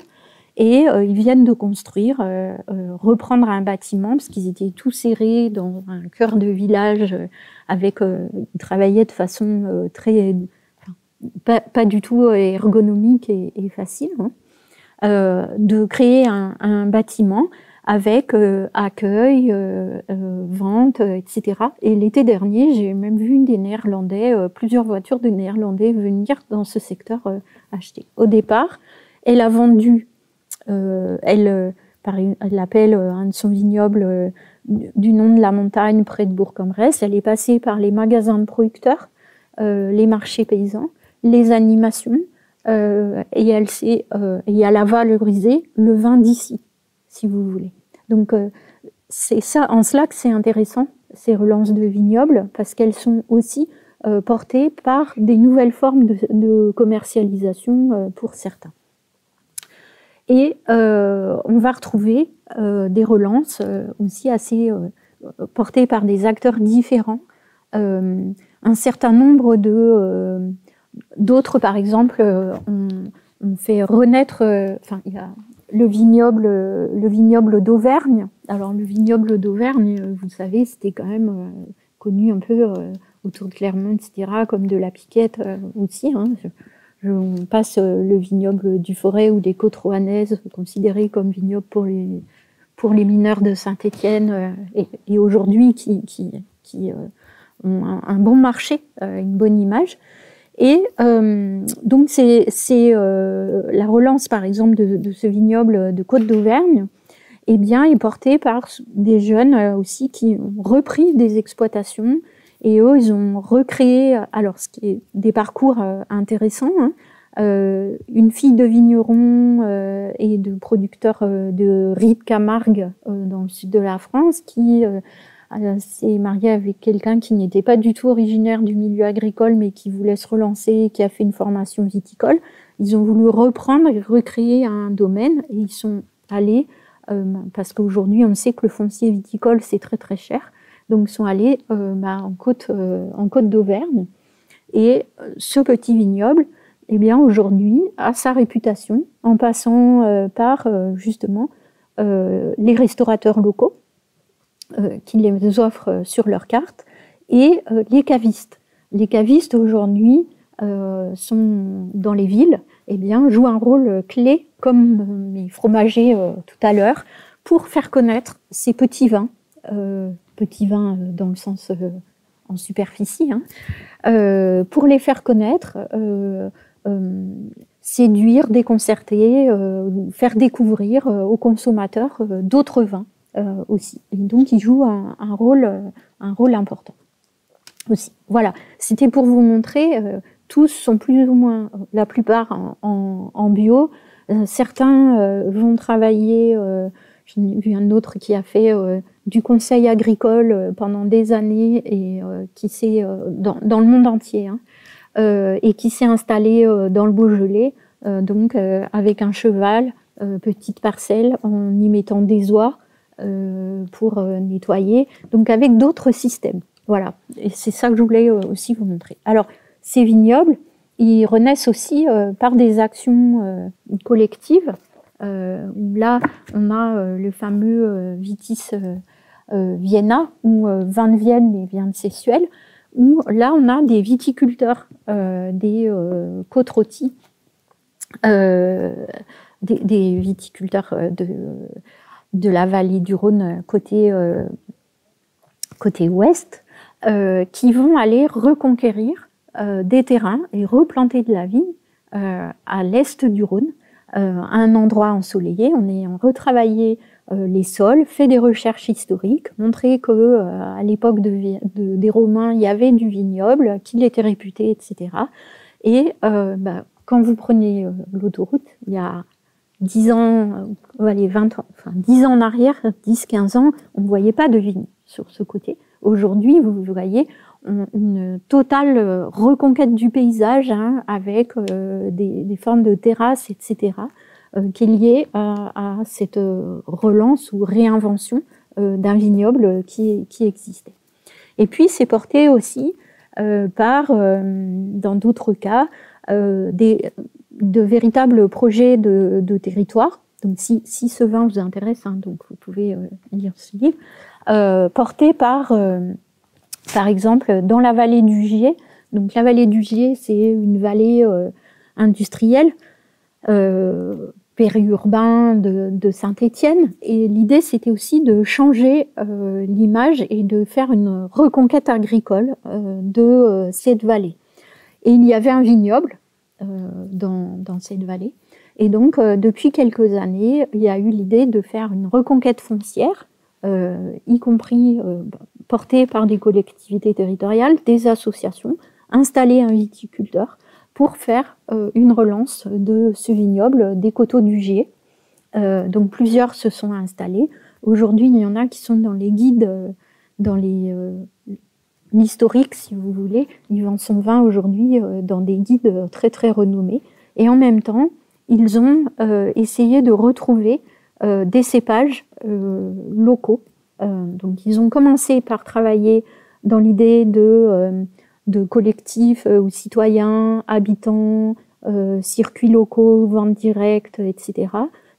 Et ils viennent de construire, reprendre un bâtiment, parce qu'ils étaient tous serrés dans un cœur de village, ils travaillaient de façon pas du tout ergonomique et facile, hein, de créer un bâtiment avec accueil, vente, etc. Et l'été dernier, j'ai même vu plusieurs voitures de Néerlandais venir dans ce secteur acheter. Au départ, elle a vendu, elle appelle un de son vignoble du nom de la montagne près de Bourg-en-Bresse. Elle est passée par les magasins de producteurs, les marchés paysans, les animations, et elle a valorisé le vin d'ici, si vous voulez. Donc c'est ça, en cela que c'est intéressant, ces relances de vignobles, parce qu'elles sont aussi portées par des nouvelles formes de commercialisation pour certains. Et on va retrouver des relances aussi assez portées par des acteurs différents. Un certain nombre d'autres, par exemple, on fait renaître, il y a le vignoble d'Auvergne. Alors le vignoble d'Auvergne, vous le savez, c'était quand même connu un peu autour de Clermont, etc., comme de la Piquette aussi. Hein. On passe le vignoble du Forêt ou des Côtes Roannaises, considéré comme vignoble pour les mineurs de Saint-Étienne, et aujourd'hui qui ont un bon marché, une bonne image. Et donc c'est la relance, par exemple, de ce vignoble de Côte d'Auvergne, eh bien, est portée par des jeunes aussi qui ont repris des exploitations. Et eux, ils ont recréé, alors ce qui est des parcours intéressants, hein, une fille de vigneron et de producteur de riz de Camargue dans le sud de la France qui s'est mariée avec quelqu'un qui n'était pas du tout originaire du milieu agricole mais qui voulait se relancer, qui a fait une formation viticole. Ils ont voulu reprendre et recréer un domaine et ils sont allés parce qu'aujourd'hui, on sait que le foncier viticole, c'est très très cher. Donc, sont allés en côte d'Auvergne. Et ce petit vignoble, eh bien, aujourd'hui, a sa réputation en passant par, justement, les restaurateurs locaux qui les offrent sur leur carte et les cavistes. Les cavistes, aujourd'hui, sont dans les villes, eh bien, jouent un rôle clé, comme mes fromagers tout à l'heure, pour faire connaître ces petits vins dans le sens en superficie, hein, pour les faire connaître, séduire, déconcerter, faire découvrir aux consommateurs d'autres vins aussi. Et donc, ils jouent un rôle important aussi. Voilà, c'était pour vous montrer, tous sont plus ou moins, la plupart en bio. Certains vont travailler, j'en ai vu un autre qui a fait du conseil agricole pendant des années et qui s'est dans le monde entier, hein, et qui s'est installé dans le Beaujolais, donc avec un cheval, petite parcelle, en y mettant des oies pour nettoyer, donc avec d'autres systèmes. Voilà, et c'est ça que je voulais aussi vous montrer. Alors, ces vignobles, ils renaissent aussi par des actions collectives. Là, on a le fameux Vitis Vienna, ou vin de Vienne et vin de Sessuel, où là, on a des viticulteurs des côtes-rôties, des viticulteurs de la vallée du Rhône côté ouest, qui vont aller reconquérir des terrains et replanter de la vigne à l'est du Rhône, à un endroit ensoleillé. On a retravaillé les sols, fait des recherches historiques, montré que à l'époque des Romains, il y avait du vignoble, qu'il était réputé, etc. Et quand vous prenez l'autoroute, il y a 10 ans, allez, 20 ans, enfin 10 ans en arrière, 10-15 ans, on ne voyait pas de vigne sur ce côté. Aujourd'hui, vous voyez une totale reconquête du paysage, hein, avec des formes de terrasses, etc., qui est liée à cette relance ou réinvention d'un vignoble qui existait. Et puis, c'est porté aussi par, dans d'autres cas, de véritables projets de territoire. Donc, si ce vin vous intéresse, hein, donc vous pouvez lire ce livre, porté par exemple, dans la vallée du Gier. Donc, la vallée du Gier, c'est une vallée industrielle, périurbain de Saint-Étienne. Et l'idée, c'était aussi de changer l'image et de faire une reconquête agricole de cette vallée. Et il y avait un vignoble dans cette vallée. Et donc, depuis quelques années, il y a eu l'idée de faire une reconquête foncière, y compris portée par des collectivités territoriales, des associations, installer un viticulteur pour faire une relance de ce vignoble des coteaux du Gier. Donc plusieurs se sont installés. Aujourd'hui, il y en a qui sont dans les guides, dans l'historique, si vous voulez. Ils vendent son vin aujourd'hui dans des guides très très renommés. Et en même temps, ils ont essayé de retrouver des cépages locaux. Donc ils ont commencé par travailler dans l'idée de collectifs ou citoyens, habitants, circuits locaux, ventes directes, etc.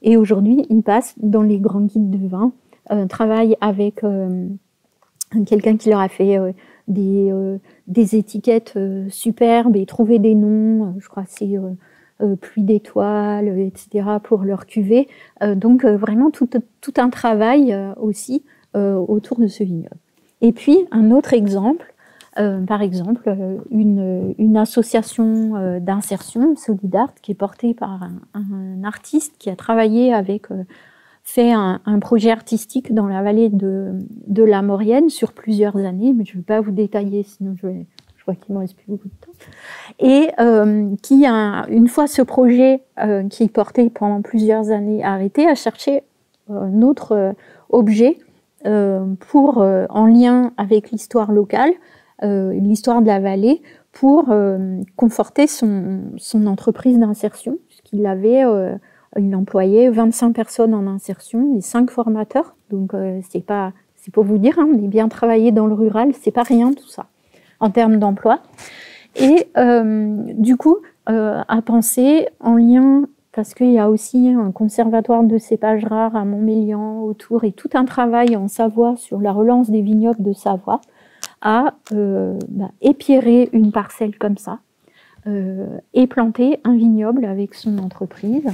Et aujourd'hui, ils passent dans les grands guides de vin, travaillent avec quelqu'un qui leur a fait des étiquettes superbes et trouvé des noms, je crois que c'est pluie d'étoiles, etc. pour leur cuvée. Donc vraiment tout un travail aussi autour de ce vignoble. Et puis un autre exemple, par exemple une association d'insertion, Solidart, qui est portée par un artiste qui a travaillé avec, fait un projet artistique dans la vallée de la Maurienne sur plusieurs années, mais je ne vais pas vous détailler, sinon je vois qu'il ne me reste plus beaucoup de temps. Et qui, une fois ce projet qui est porté pendant plusieurs années arrêté, a cherché un autre objet en lien avec l'histoire locale, l'histoire de la vallée, pour conforter son entreprise d'insertion, puisqu'il avait il employait 25 personnes en insertion et 5 formateurs. Donc c'est pour vous dire, hein, on est bien travaillé dans le rural, c'est pas rien tout ça en termes d'emploi. Et du coup, à penser en lien, parce qu'il y a aussi un conservatoire de cépages rares à Montmélian autour et tout un travail en Savoie sur la relance des vignobles de Savoie, à épierrer une parcelle comme ça et planter un vignoble avec son entreprise.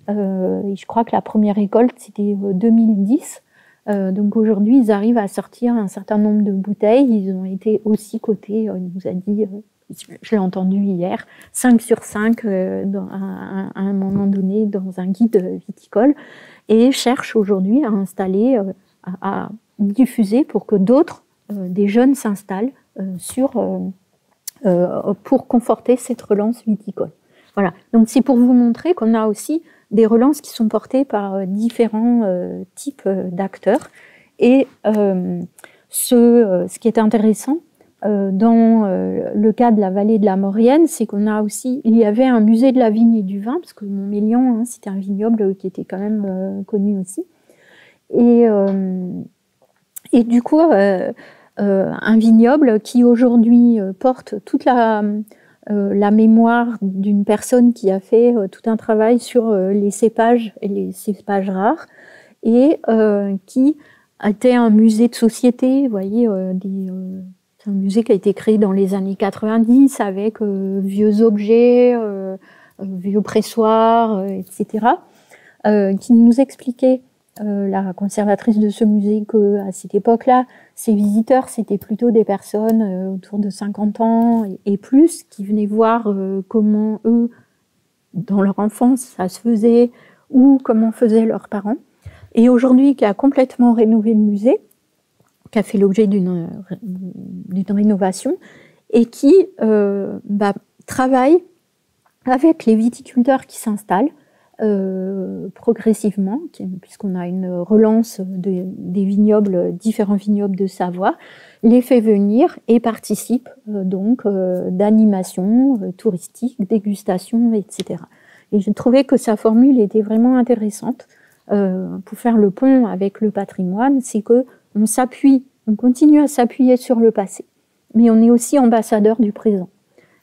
Et je crois que la première récolte, c'était 2010. Donc aujourd'hui, ils arrivent à sortir un certain nombre de bouteilles. Ils ont été aussi cotés, il nous a dit, je l'ai entendu hier, 5 sur 5 à un moment donné dans un guide viticole, et cherchent aujourd'hui à installer, à diffuser pour que d'autres, des jeunes s'installent pour conforter cette relance viticole. Voilà. Donc c'est pour vous montrer qu'on a aussi des relances qui sont portées par différents types d'acteurs. Et ce qui est intéressant dans le cas de la vallée de la Maurienne, c'est qu'on a aussi, il y avait un musée de la vigne et du vin, parce que Montmélian, hein, c'était un vignoble qui était quand même connu aussi. Et du coup, un vignoble qui aujourd'hui porte toute la mémoire d'une personne qui a fait tout un travail sur les cépages et les cépages rares, et qui a été un musée de société, vous voyez, c'est un musée qui a été créé dans les années 90 avec vieux objets, vieux pressoirs, etc., qui nous expliquait, la conservatrice de ce musée, qu'à cette époque-là, ces visiteurs, c'était plutôt des personnes autour de 50 ans et plus, qui venaient voir comment eux, dans leur enfance, ça se faisait, ou comment faisaient leurs parents. Et aujourd'hui, qui a complètement rénové le musée, qui a fait l'objet d'une rénovation, et qui travaille avec les viticulteurs qui s'installent progressivement, puisqu'on a une relance des vignobles, différents vignobles de Savoie, les fait venir et participe donc d'animations touristiques, dégustations, etc. Et j'ai trouvé que sa formule était vraiment intéressante pour faire le pont avec le patrimoine, c'est que on continue à s'appuyer sur le passé, mais on est aussi ambassadeur du présent.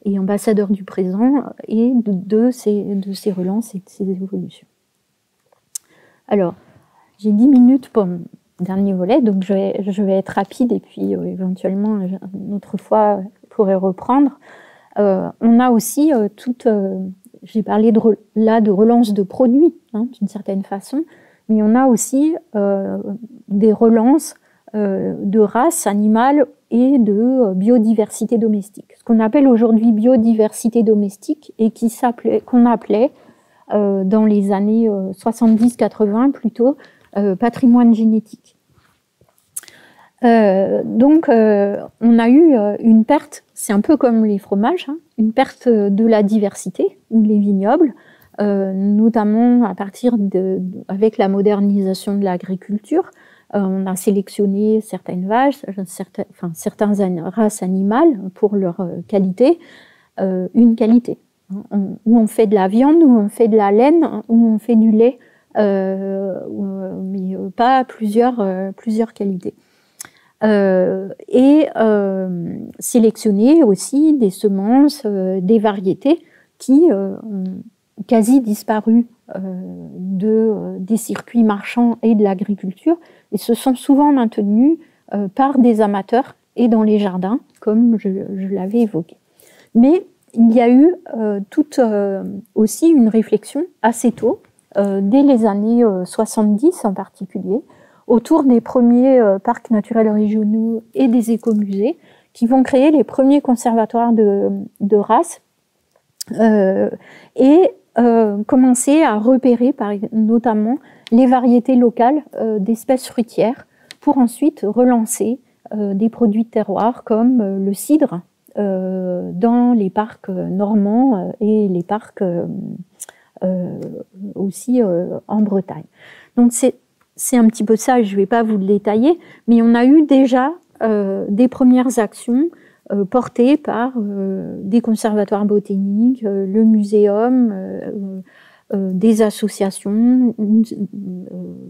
Et ambassadeur du présent et de ces relances et de ces évolutions. Alors, j'ai 10 minutes pour mon dernier volet, donc je vais être rapide et puis éventuellement, une autre fois, je pourrai reprendre. On a aussi j'ai parlé de relance de produits, hein, d'une certaine façon, mais on a aussi des relances de races animales et de biodiversité domestique. Ce qu'on appelle aujourd'hui biodiversité domestique et qu'on appelait dans les années 70-80 plutôt patrimoine génétique. Donc on a eu une perte, c'est un peu comme les fromages, hein, une perte de la diversité ou les vignobles, notamment à partir avec la modernisation de l'agriculture. On a sélectionné certaines vaches, certaines races animales pour leur qualité, une qualité. Où on fait de la viande, où on fait de la laine, où on fait du lait, mais pas plusieurs qualités. Et sélectionner aussi des semences, des variétés qui ont quasi disparu des circuits marchands et de l'agriculture, et se sont souvent maintenus par des amateurs et dans les jardins, comme je l'avais évoqué. Mais il y a eu aussi une réflexion assez tôt, dès les années 70 en particulier, autour des premiers parcs naturels régionaux et des écomusées, qui vont créer les premiers conservatoires de races, et commencer à repérer notamment les variétés locales d'espèces fruitières pour ensuite relancer des produits de terroir comme le cidre dans les parcs normands et les parcs aussi en Bretagne. Donc c'est un petit peu ça, je ne vais pas vous le détailler, mais on a eu déjà des premières actions portées par des conservatoires botaniques, le muséum, des associations,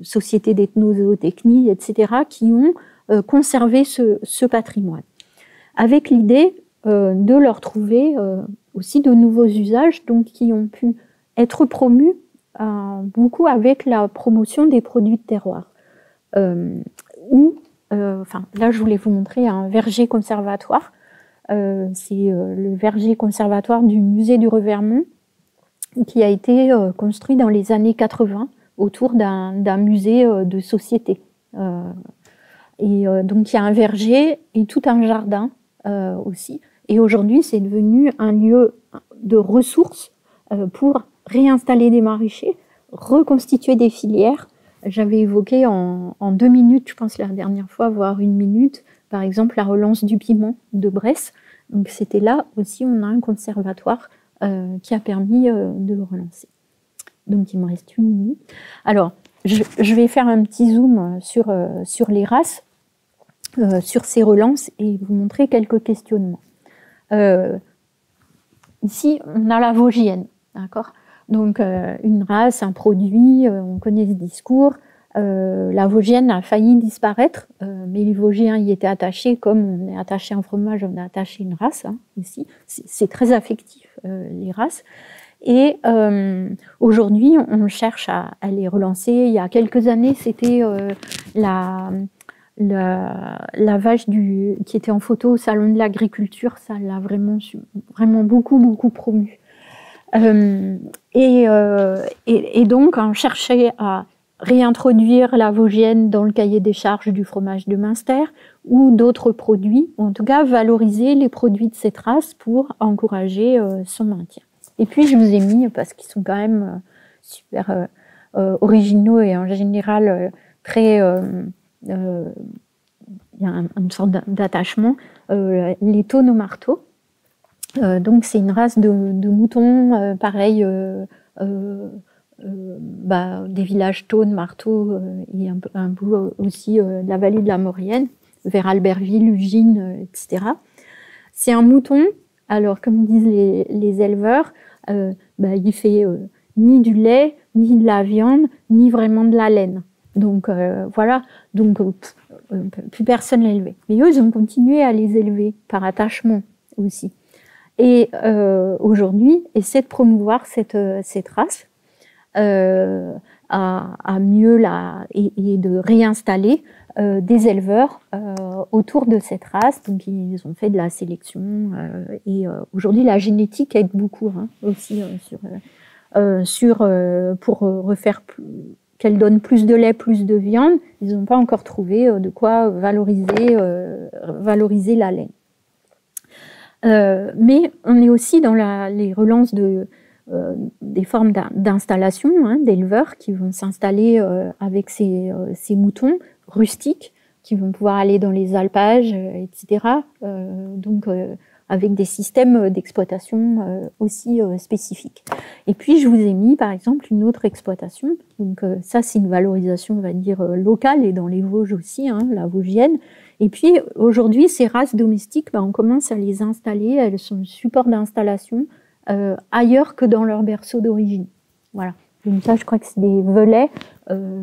sociétés d'ethnozootechnie, etc., qui ont conservé ce patrimoine, avec l'idée de leur trouver aussi de nouveaux usages, donc qui ont pu être promus beaucoup avec la promotion des produits de terroir. Là, je voulais vous montrer un verger conservatoire. C'est le verger conservatoire du musée du Revermont, qui a été construit dans les années 80 autour d'un musée de société. Donc il y a un verger et tout un jardin aussi. Et aujourd'hui, c'est devenu un lieu de ressources pour réinstaller des maraîchers, reconstituer des filières. J'avais évoqué en 2 minutes, je pense la dernière fois, voire 1 minute, par exemple la relance du piment de Bresse. Donc c'était là aussi, on a un conservatoire qui a permis de le relancer. Donc il me reste 1 minute. Alors, je vais faire un petit zoom sur les races, sur ces relances, et vous montrer quelques questionnements. Ici, on a la Vosgienne, d'accord ? Donc, une race, un produit, on connaît ce discours. La Vosgienne a failli disparaître, mais les Vosgiens y étaient attachés, comme on est attaché à un fromage, on est attaché à une race, ici. C'est très affectif, les races. Et aujourd'hui, on cherche à les relancer. Il y a quelques années, c'était la vache qui était en photo au Salon de l'Agriculture. Ça l'a vraiment beaucoup promu. Et donc, on cherchait à réintroduire la Vosgienne dans le cahier des charges du fromage de Münster ou d'autres produits, ou en tout cas valoriser les produits de cette race pour encourager son maintien. Et puis je vous ai mis, parce qu'ils sont quand même super originaux et en général très... il y a une sorte d'attachement, les Thônes au marteau. Donc c'est une race de moutons, pareil, des villages Thônes, Marteau, et un bout aussi de la vallée de la Maurienne, vers Albertville, Ugine, etc. C'est un mouton, alors comme disent les éleveurs, il fait ni du lait, ni de la viande, ni vraiment de la laine. Donc voilà, donc plus personne l'a élevé. Mais eux, ils ont continué à les élever par attachement aussi. Et aujourd'hui, essaient de promouvoir cette race à mieux et de réinstaller des éleveurs autour de cette race. Donc ils ont fait de la sélection et aujourd'hui la génétique aide beaucoup aussi pour refaire qu'elle donne plus de lait, plus de viande. Ils n'ont pas encore trouvé de quoi valoriser la laine. Mais on est aussi dans les relances des formes d'installation, d'éleveurs qui vont s'installer avec ces moutons rustiques, qui vont pouvoir aller dans les alpages, etc. Donc avec des systèmes d'exploitation aussi spécifiques. Et puis je vous ai mis par exemple une autre exploitation. Donc ça c'est une valorisation, on va dire, locale, et dans les Vosges aussi, la Vosgienne. Et puis aujourd'hui, ces races domestiques, on commence à les installer, elles sont support d'installation ailleurs que dans leur berceau d'origine. Voilà. Donc ça, je crois que c'est des velets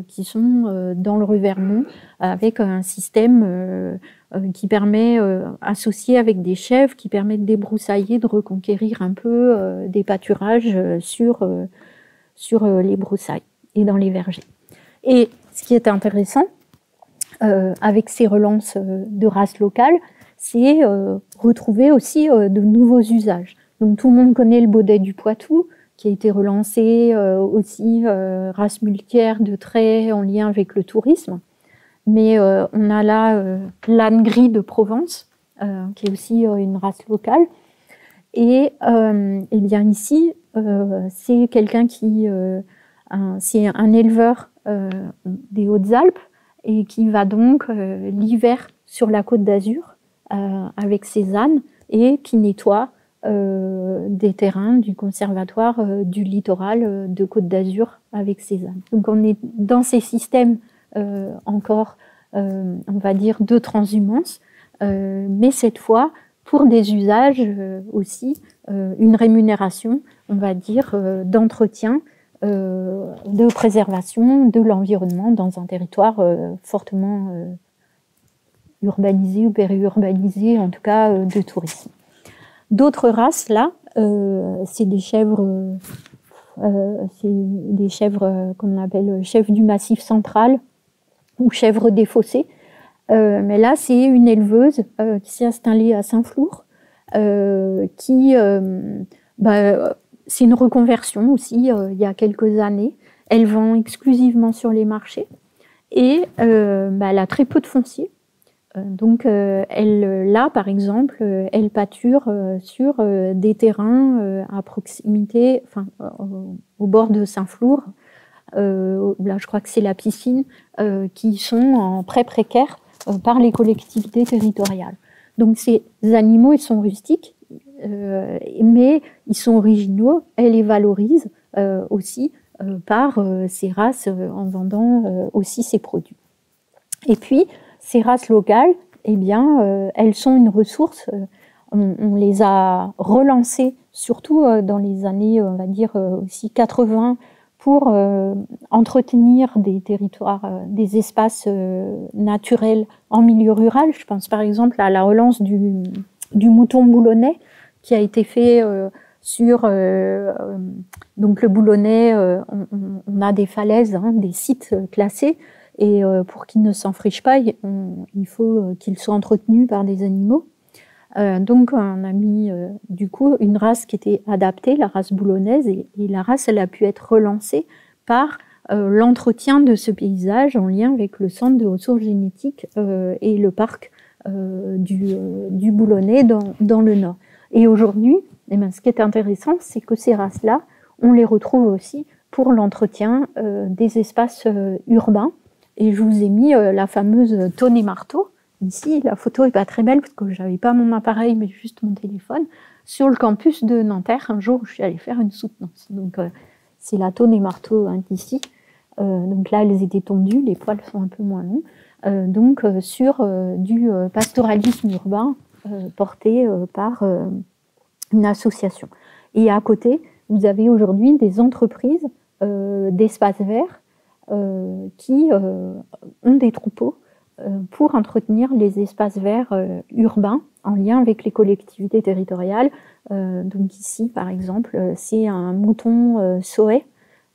qui sont dans le Revermont, avec un système qui permet, associé avec des chèvres, qui permet de débroussailler, de reconquérir un peu des pâturages sur les broussailles et dans les vergers. Et ce qui est intéressant, avec ces relances de races locales, c'est retrouver aussi de nouveaux usages. Donc tout le monde connaît le Baudet du Poitou, qui a été relancé aussi, race muletière de trait en lien avec le tourisme. Mais on a là l'âne gris de Provence, qui est aussi une race locale. Et bien ici, c'est quelqu'un c'est un éleveur des Hautes-Alpes, et qui va donc l'hiver sur la Côte d'Azur avec ses ânes, et qui nettoie des terrains du conservatoire du littoral de Côte d'Azur avec ses ânes. Donc on est dans ces systèmes encore, on va dire, de transhumance, mais cette fois pour des usages aussi, une rémunération, on va dire, d'entretien de préservation de l'environnement dans un territoire fortement urbanisé ou périurbanisé, en tout cas de tourisme. D'autres races, là, c'est des chèvres qu'on appelle chèvres du Massif central ou chèvres des fossés. Mais là, c'est une éleveuse qui s'est installée à Saint-Flour, c'est une reconversion aussi il y a quelques années. Elle vend exclusivement sur les marchés et elle a très peu de foncier. Donc là, par exemple, elle pâture sur des terrains à proximité, au bord de Saint-Flour. Là, je crois que c'est la piscine, qui sont en prêt précaire par les collectivités territoriales. Donc ces animaux, ils sont rustiques, mais ils sont originaux. Elle les valorise aussi par ces races en vendant aussi ses produits. Et puis, ces races locales, eh bien, elles sont une ressource. On les a relancées, surtout dans les années, on va dire, aussi 80, pour entretenir des territoires, des espaces naturels en milieu rural. Je pense par exemple à la relance du mouton boulonnais qui a été fait sur donc le Boulonnais. On a des falaises, des sites classés, et pour qu'ils ne s'enfrichent pas, il faut qu'ils soient entretenus par des animaux. Donc on a mis du coup une race qui était adaptée, la race boulonnaise, et la race, elle a pu être relancée par l'entretien de ce paysage en lien avec le centre de ressources génétiques et le parc du Boulonnais dans le Nord. Et aujourd'hui, ce qui est intéressant, c'est que ces races-là, on les retrouve aussi pour l'entretien des espaces urbains. Et je vous ai mis la fameuse tonne et marteau. Ici, la photo n'est pas très belle parce que je n'avais pas mon appareil, mais juste mon téléphone, sur le campus de Nanterre, un jour où je suis allée faire une soutenance. Donc, c'est la tonne et marteau ici. Donc là, elles étaient tondues, les poils sont un peu moins longs. Donc, sur du pastoralisme urbain porté par une association. Et à côté, vous avez aujourd'hui des entreprises d'espaces verts qui ont des troupeaux pour entretenir les espaces verts urbains en lien avec les collectivités territoriales. Donc ici, par exemple, c'est un mouton Soay,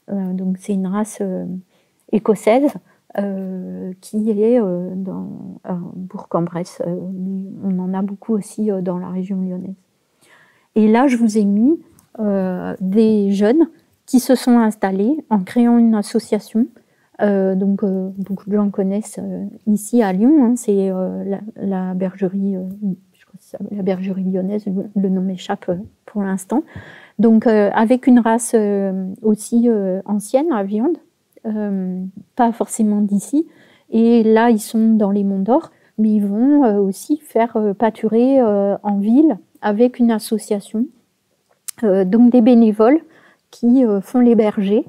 donc c'est une race écossaise qui est dans Bourg-en-Bresse. On en a beaucoup aussi dans la région lyonnaise. Et là, je vous ai mis des jeunes qui se sont installés en créant une association. Beaucoup de gens connaissent ici à Lyon, c'est la bergerie, je crois que c'est la bergerie lyonnaise, le nom m'échappe pour l'instant. Donc avec une race aussi ancienne à viande, pas forcément d'ici. Et là, ils sont dans les Monts d'Or, mais ils vont aussi faire pâturer en ville avec une association, donc des bénévoles qui font les bergers.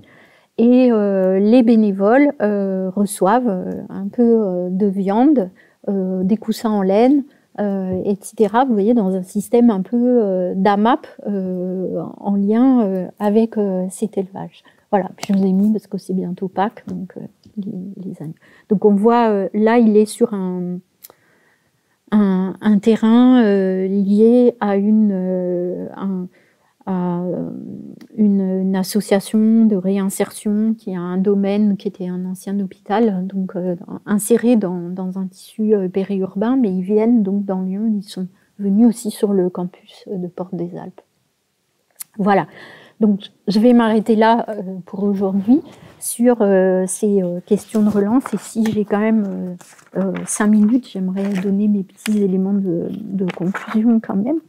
Et les bénévoles reçoivent un peu de viande, des coussins en laine, etc. Vous voyez, dans un système un peu d'AMAP en lien avec cet élevage. Voilà, puis je vous ai mis parce que c'est bientôt Pâques, donc les agneaux. Donc on voit, là, il est sur un terrain lié à une association de réinsertion qui a un domaine qui était un ancien hôpital, donc inséré dans un tissu périurbain, mais ils viennent donc dans Lyon, ils sont venus aussi sur le campus de Porte des Alpes. Voilà, donc je vais m'arrêter là pour aujourd'hui sur ces questions de relance, et si j'ai quand même 5 minutes, j'aimerais donner mes petits éléments de conclusion quand même.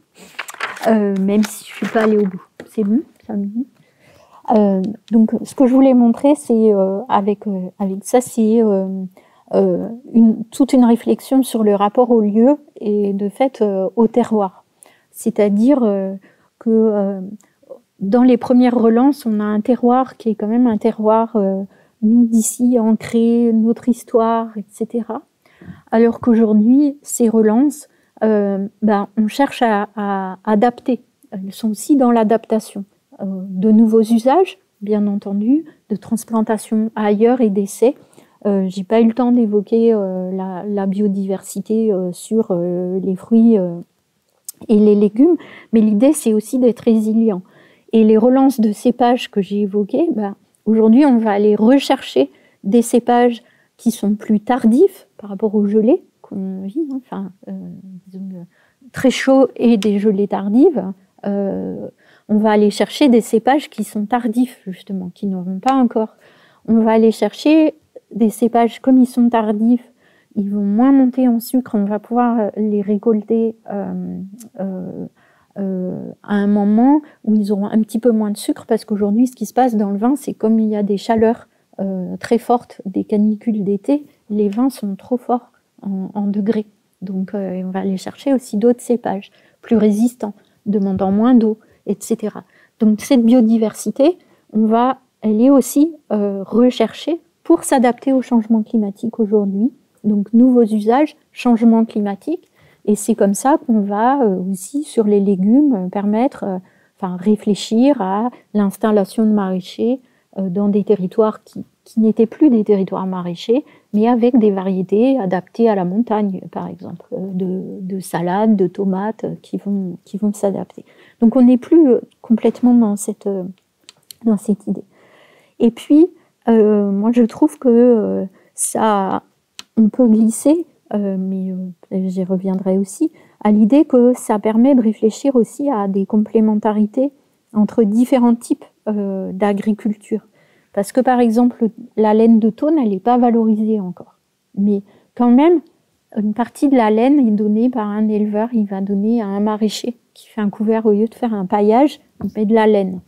Même si je ne suis pas allée au bout. C'est bon, 5 minutes. Donc, ce que je voulais montrer, c'est avec ça, c'est toute une réflexion sur le rapport au lieu et de fait au terroir. C'est-à-dire que dans les premières relances, on a un terroir qui est quand même un terroir, nous d'ici, ancré, notre histoire, etc. Alors qu'aujourd'hui, ces relances, on cherche à adapter. Elles sont aussi dans l'adaptation de nouveaux usages bien entendu, de transplantation ailleurs et d'essais. J'ai pas eu le temps d'évoquer la biodiversité sur les fruits et les légumes, mais l'idée c'est aussi d'être résilient. Et les relances de cépages que j'ai évoquées, aujourd'hui on va aller rechercher des cépages qui sont plus tardifs par rapport aux gelées qu'on vit, très chaud et des gelées tardives. On va aller chercher des cépages qui sont tardifs, justement, qui n'auront pas encore. On va aller chercher des cépages, comme ils sont tardifs, ils vont moins monter en sucre, on va pouvoir les récolter à un moment où ils auront un petit peu moins de sucre, parce qu'aujourd'hui, ce qui se passe dans le vin, c'est comme il y a des chaleurs très fortes, des canicules d'été, les vins sont trop forts en degrés. Donc, on va aller chercher aussi d'autres cépages, plus résistants, demandant moins d'eau, etc. Donc, cette biodiversité, elle est aussi recherchée pour s'adapter au changement climatique aujourd'hui. Donc, nouveaux usages, changement climatique. Et c'est comme ça qu'on va aussi, sur les légumes, réfléchir à l'installation de maraîchers dans des territoires qui n'étaient plus des territoires maraîchers, mais avec des variétés adaptées à la montagne, par exemple, de salades, de tomates qui vont s'adapter. Donc, on n'est plus complètement dans cette idée. Et puis, moi, je trouve que on peut glisser, mais j'y reviendrai aussi, à l'idée que ça permet de réfléchir aussi à des complémentarités entre différents types d'agriculture. Parce que, par exemple, la laine de tône, elle n'est pas valorisée encore. Mais quand même, une partie de la laine est donnée par un éleveur, il va donner à un maraîcher qui fait un couvert, au lieu de faire un paillage, il met de la laine.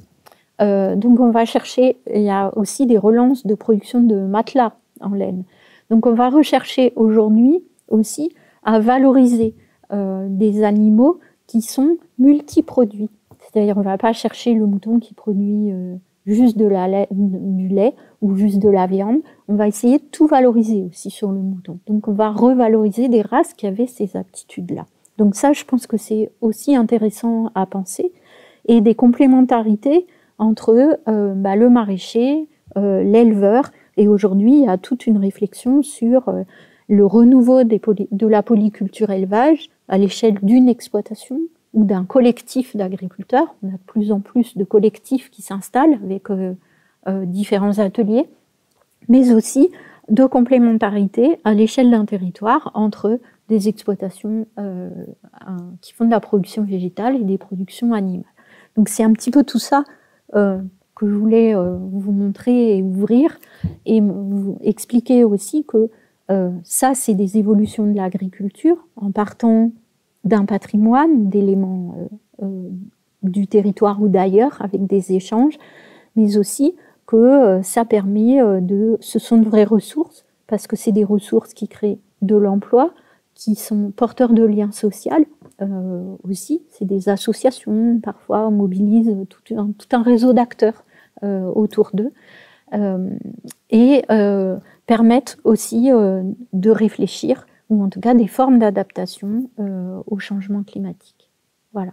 Donc on va chercher, il y a aussi des relances de production de matelas en laine. Donc on va rechercher aujourd'hui aussi à valoriser des animaux qui sont multiproduits. C'est-à-dire on ne va pas chercher le mouton qui produit juste du lait ou juste de la viande. On va essayer de tout valoriser aussi sur le mouton. Donc on va revaloriser des races qui avaient ces aptitudes-là. Donc ça, je pense que c'est aussi intéressant à penser. Et des complémentarités entre le maraîcher, l'éleveur, et aujourd'hui il y a toute une réflexion sur le renouveau de la polyculture élevage à l'échelle d'une exploitation ou d'un collectif d'agriculteurs. On a de plus en plus de collectifs qui s'installent avec différents ateliers, mais aussi de complémentarité à l'échelle d'un territoire entre des exploitations qui font de la production végétale et des productions animales. Donc c'est un petit peu tout ça que je voulais vous montrer et ouvrir, et vous expliquer aussi que ça, c'est des évolutions de l'agriculture en partant d'un patrimoine, d'éléments du territoire ou d'ailleurs, avec des échanges, mais aussi que ça permet ce sont de vraies ressources, parce que c'est des ressources qui créent de l'emploi, qui sont porteurs de liens sociaux aussi. C'est des associations, parfois mobilisent tout un réseau d'acteurs autour d'eux, et permettent aussi de réfléchir, ou en tout cas des formes d'adaptation au changement climatique. Voilà.